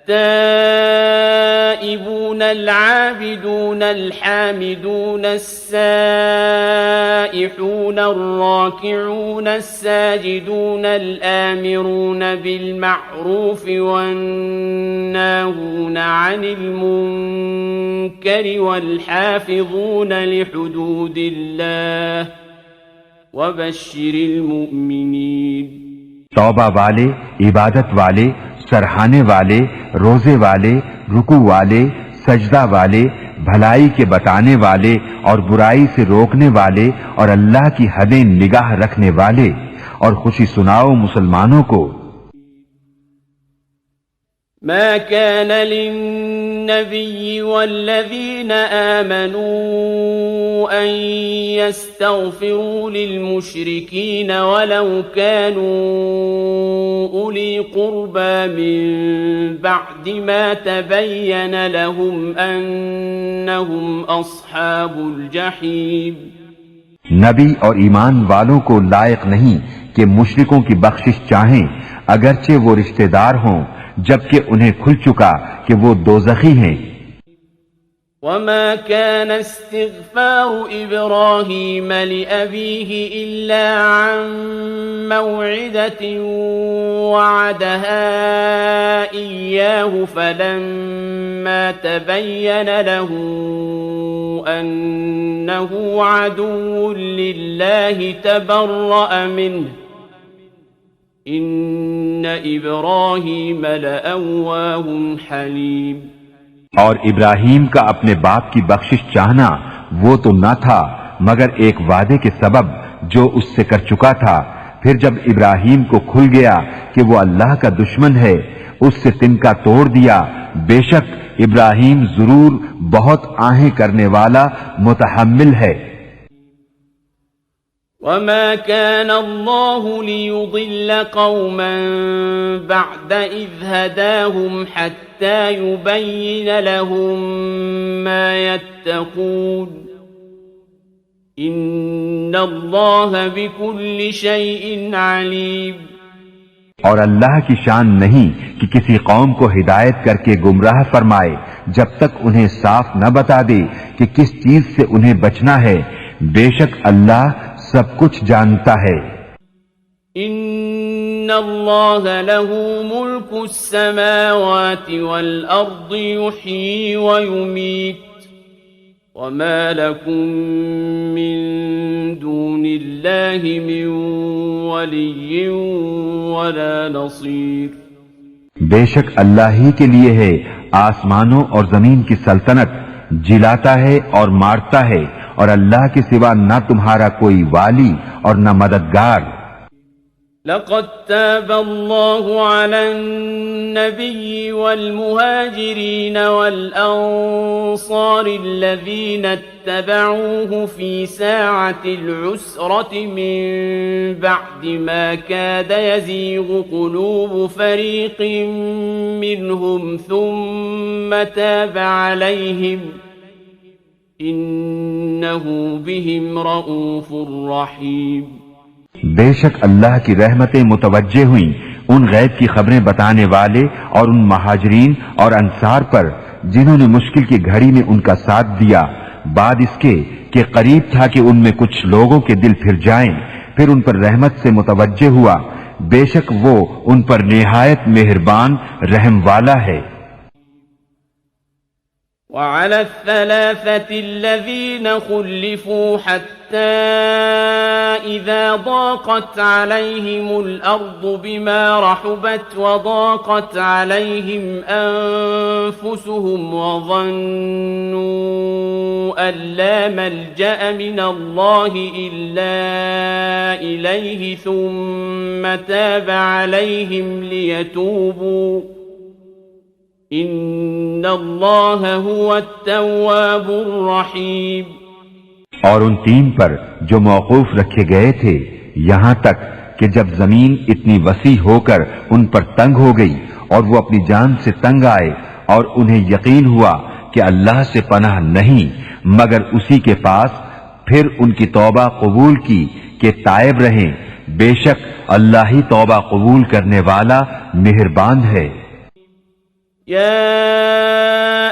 التائبون العابدون الحامدون السائحون الراكعون الساجدون الآمرون بالمعروف والناهون عن المنكر والحافظون لحدود الله وبشر المؤمنين. توبہ والے، عبادت والے، سرہانے والے، روزے والے، رکوع والے، سجدہ والے، بھلائی کے بتانے والے اور برائی سے روکنے والے اور اللہ کی حدیں نگاہ رکھنے والے، اور خوشی سناؤ مسلمانوں کو. ما كان للنبي والذين آمنوا أن يستغفروا للمشركين ولو كانوا أولي قربى من بعد ما تبين لهم أنهم أصحاب الجحيم. نبی اور ایمان والوں کو لائق نہیں کہ مشرکوں کی بخشش چاہیں اگرچہ وہ رشتہ دار ہوں، جبکہ انہیں کھل چکا کہ وہ دوزخی ہیں. وما كان استغفار إبراهيم لأبيه إلا عن موعدة وعدها إياه فلما تبين له أنه عدو لله تبرأ منه ان ابراہیم لأواہ حلیم. اور ابراہیم کا اپنے باپ کی بخشش چاہنا وہ تو نہ تھا مگر ایک وعدے کے سبب جو اس سے کر چکا تھا. پھر جب ابراہیم کو کھل گیا کہ وہ اللہ کا دشمن ہے اس سے تنکا توڑ دیا. بے شک ابراہیم ضرور بہت آہیں کرنے والا متحمل ہے. وما كان الله ليضل قوما بعد إذ هداهم حتى يبين لهم ما يتقون إن الله بكل شيء عليم. اور اللہ کی شان نہیں کہ کسی قوم کو ہدایت کر کے گمراہ فرمائے جب تک انہیں صاف نہ بتا دے کہ کس چیز سے انہیں بچنا ہے. بے شک اللہ سب کچھ جانتا ہے. ان اللہ له ملک السماوات والارض يحيي ويميت وما لكم من دون الله من ولي ولا نصير. بے شک اللہ ہی کے لیے ہے آسمانوں اور زمین کی سلطنت، جلاتا ہے اور مارتا ہے، اور اللہ کے سوا نہ تمہارا کوئی والی اور نہ مددگار. لقد تاب الله على النبي والمهاجرين والأنصار الذين اتبعوه في ساعة العسرة من بعد ما كاد يزيغ قلوب فريق منهم ثم تاب عليهم إنه بهم رؤوف رحيم۔ بے شک اللہ کی رحمتیں متوجہ ہوئیں ان غیب کی خبریں بتانے والے اور ان مہاجرین اور انصار پر جنہوں نے مشکل کی گھڑی میں ان کا ساتھ دیا، بعد اس کے کہ قریب تھا کہ ان میں کچھ لوگوں کے دل پھر جائیں، پھر ان پر رحمت سے متوجہ ہوا، بے شک وہ ان پر نہایت مہربان رحم والا ہے۔ وعلى الثلاثة الذين خلفوا حتى إذا ضاقت عليهم الأرض بما رحبت وضاقت عليهم أنفسهم وظنوا أن لا ملجأ من الله إلا إليه ثم تاب عليهم ليتوبوا ان اللہ هو التواب الرحیم۔ اور ان تین پر جو موقوف رکھے گئے تھے یہاں تک کہ جب زمین اتنی وسیع ہو کر ان پر تنگ ہو گئی اور وہ اپنی جان سے تنگ آئے اور انہیں یقین ہوا کہ اللہ سے پناہ نہیں مگر اسی کے پاس، پھر ان کی توبہ قبول کی کہ تائب رہیں، بے شک اللہ ہی توبہ قبول کرنے والا مہربان ہے۔ يا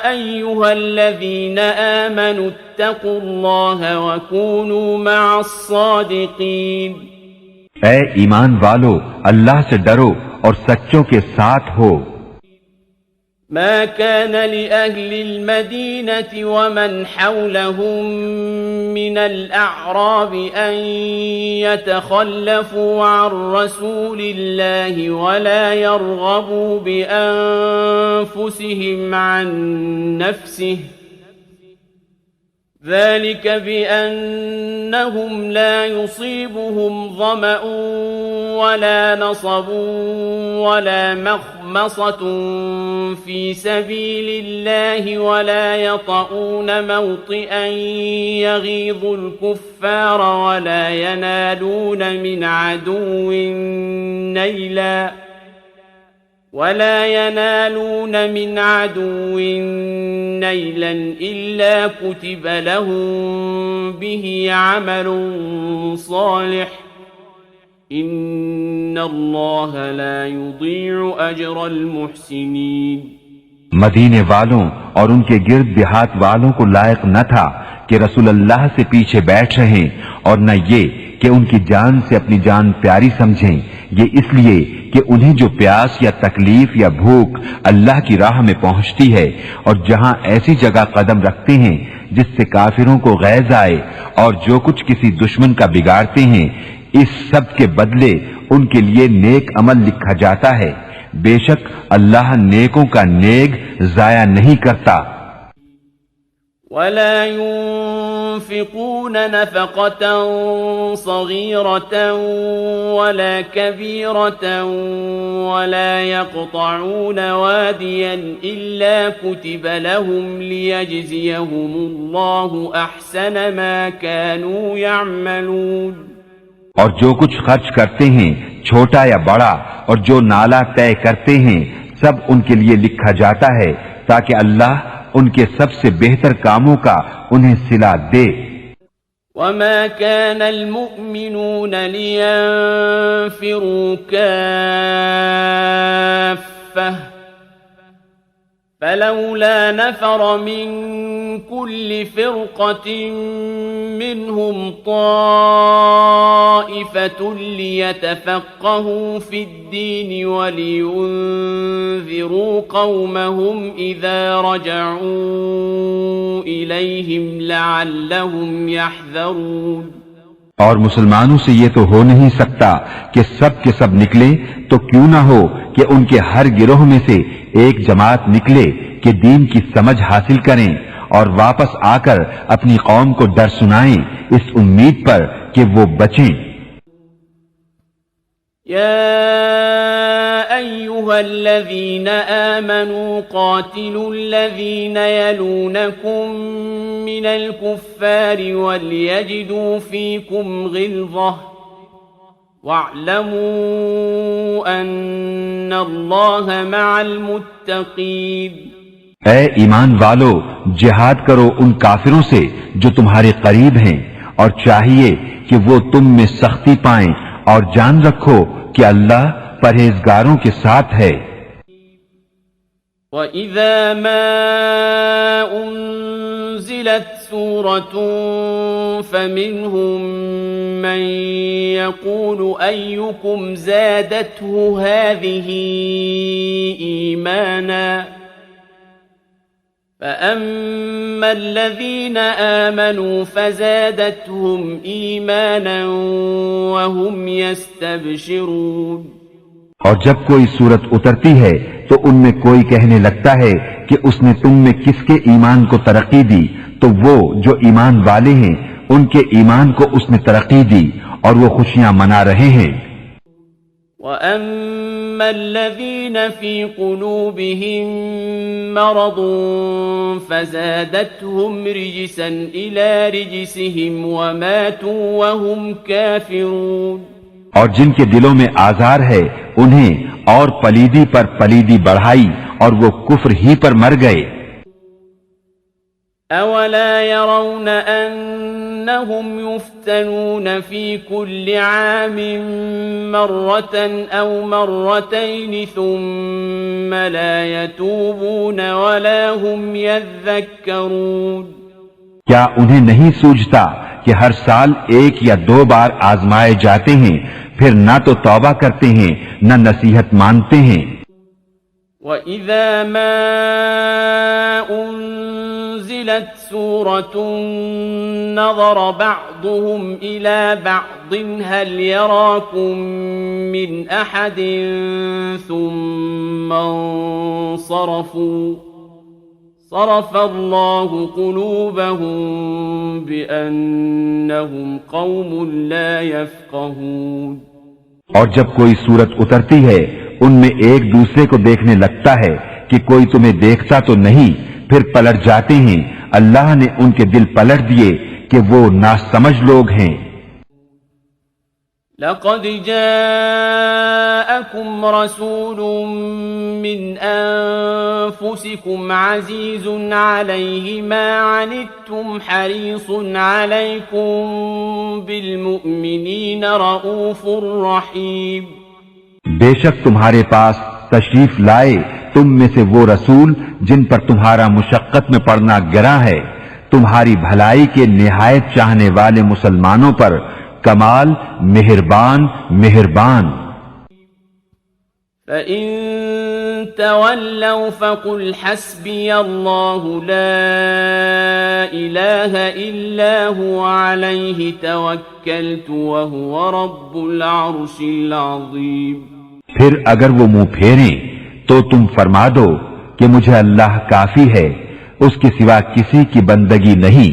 أيها الذين آمنوا اتقوا الله وكونوا مع الصادقين۔ اے ایمان والو اللہ سے ڈرو اور سچوں کے ساتھ ہو۔ ما كان لأهل المدينة ومن حولهم من الأعراب أن يتخلفوا عن رسول الله ولا يرغبوا بأنفسهم عن نفسه ذلك بأنهم لا يصيبهم ظمأ ولا نصب ولا مخمصة في سبيل الله ولا يطؤون موطئا يغيظ الكفار ولا ينالون من عدو نيلا إلا كتب لهم به عمل صالح إن الله لا يضيع أجر المحسنين۔ مدینے والوں اور ان کے گرد دیہات والوں کو لائق نہ تھا کہ رسول اللہ سے پیچھے بیٹھ رہیں اور نہ یہ کہ ان کی جان سے اپنی جان پیاری سمجھیں، یہ اس لیے کہ انہیں جو پیاس یا تکلیف یا بھوک اللہ کی راہ میں پہنچتی ہے اور جہاں ایسی جگہ قدم رکھتے ہیں جس سے کافروں کو غیظ آئے اور جو کچھ کسی دشمن کا بگاڑتے ہیں، اس سب کے بدلے ان کے لیے نیک عمل لکھا جاتا ہے، بے شک اللہ نیکوں کا نیک ضائع نہیں کرتا۔ ولا ينفقون نفقة صغيرة ولا كبيرة ولا يقطعون واديا إلا كتب لهم ليجزيهم الله أحسن ما كانوا يعملون۔ اور جو کچھ خرچ کرتے ہیں چھوٹا یا بڑا اور جو نالا طے کرتے ہیں سب ان کے لیے لکھا جاتا ہے تاکہ اللہ ان کے سب سے بہتر کاموں کا انہیں صلہ دے۔ وما كان المؤمنون لينفروا كافة فلولا نفر من كل فرقة منهم طائفة ليتفقهوا في الدين ولينذروا قومهم إذا رجعوا إليهم لعلهم يحذرون۔ اور مسلمانوں سے یہ تو ہو نہیں سکتا کہ سب کے سب نکلے، تو کیوں نہ ہو کہ ان کے ہر گروہ میں سے ایک جماعت نکلے کہ دین کی سمجھ حاصل کریں اور واپس آ کر اپنی قوم کو ڈر سنائیں اس امید پر کہ وہ بچیں۔ يا أيها الذين آمنوا قاتلوا الذين يلونكم من الكفار وليجدوا فيكم غلظة واعلموا أن الله مع المتقين. اے ایمان والو، جہاد کرو ان کافروں سے جو تمہارے قریب ہیں، اور چاہیے کہ وہ تم میں سختی پائیں، اور جان رکھو کہ اللہ پرہیزگاروں کے ساتھ ہے. وَإِذَا مَا أُنزِلَتْ سُورَةٌ فَمِنْهُمْ مَنْ يَقُولُ أَيُّكُمْ زَادَتْهُ هَذِهِ إِيمَانًا فَأَمَّا الَّذِينَ آمَنُوا فَزَادَتْهُمْ إِيمَانًا وَهُمْ يَسْتَبْشِرُونَ. اور جب کوئی صورت اترتی ہے تو ان میں کوئی کہنے لگتا ہے کہ اس نے تم میں کس کے ایمان کو ترقی دی، تو وہ جو ایمان والے ہیں ان کے ایمان کو اس نے ترقی دی اور وہ خوشیاں منا رہے ہیں. وَأَمَّا الَّذِينَ فِي قُلُوبِهِم مَّرَضٌ فَزَادَتْهُمْ رِجْسًا إِلَىٰ رِجْسِهِمْ وَمَاتُوا وَهُمْ كَافِرُونَ. اور جن کے دلوں میں آزار ہے انہیں اور پلیدی پر پلیدی بڑھائی اور وہ کفر ہی پر مر گئے. أَوَلَا يَرَوْنَ أَنَّهُمْ يُفْتَنُونَ فِي كُلِّ عَامٍ مَّرَّةً أَوْ مَرَّتَيْنِ ثُمَّ لَا يَتُوبُونَ وَلَا هُمْ يَذَّكَّرُونَ. کیا انہیں نہیں سوجھتا کہ ہر سال ایک یا دو بار آزمائے جاتے ہیں، پھر نہ تو توبہ کرتے ہیں نہ نصیحت مانتے ہیں. وَإِذَا مَا أُنزِلَتْ سُورَةٌ نَظَرَ بَعْضُهُمْ إِلَى بَعْضٍ هَلْ يَرَاكُمْ مِنْ أَحَدٍ ثُمَّ انصَرَفُوا صَرَفَ اللَّهُ قُلُوبَهُمْ بِأَنَّهُمْ قَوْمٌ لَا يَفْقَهُونَ. اور جب کوئی صورت اترتی ہے ان میں ایک دوسرے کو دیکھنے لگتا ہے کہ کوئی تمہیں دیکھتا تو نہیں، پھر پلٹ جاتے ہیں. اللہ نے ان کے دل پلٹ دیے کہ وہ ناسمجھ لوگ ہیں. لَقَدْ جَاءَكُمْ رَسُولٌ مِّنْ أَنفُسِكُمْ عَزِيزٌ عَلَيْهِ مَا عَنِتُّمْ حَرِيصٌ عَلَيْكُمْ بِالْمُؤْمِنِينَ رَءُوفٌ رَحِيمٌ. بے شک تمہارے پاس تشریف لائے تم میں سے وہ رسول جن پر تمہارا مشقت میں پڑنا گراں ہے، تمہاری بھلائی کے نہایت چاہنے والے مسلمانوں پر کمال مہربان مہربان. فَإِن تَوَلَّوْا فَقُلْ حَسْبِيَ اللَّهُ لَا إِلَٰهَ إِلَّا هُوَ عَلَيْهِ تَوَكَّلْتُ وَهُوَ رَبُّ الْعَرْشِ الْعَظِيمِ. پھر اگر وہ منہ پھیریں تو تم فرما دو کہ مجھے اللہ کافی ہے، اس کے سوا کسی کی بندگی نہیں،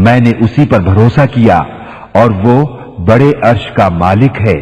میں نے اسی پر بھروسہ کیا اور وہ بڑے عرش کا مالک ہے.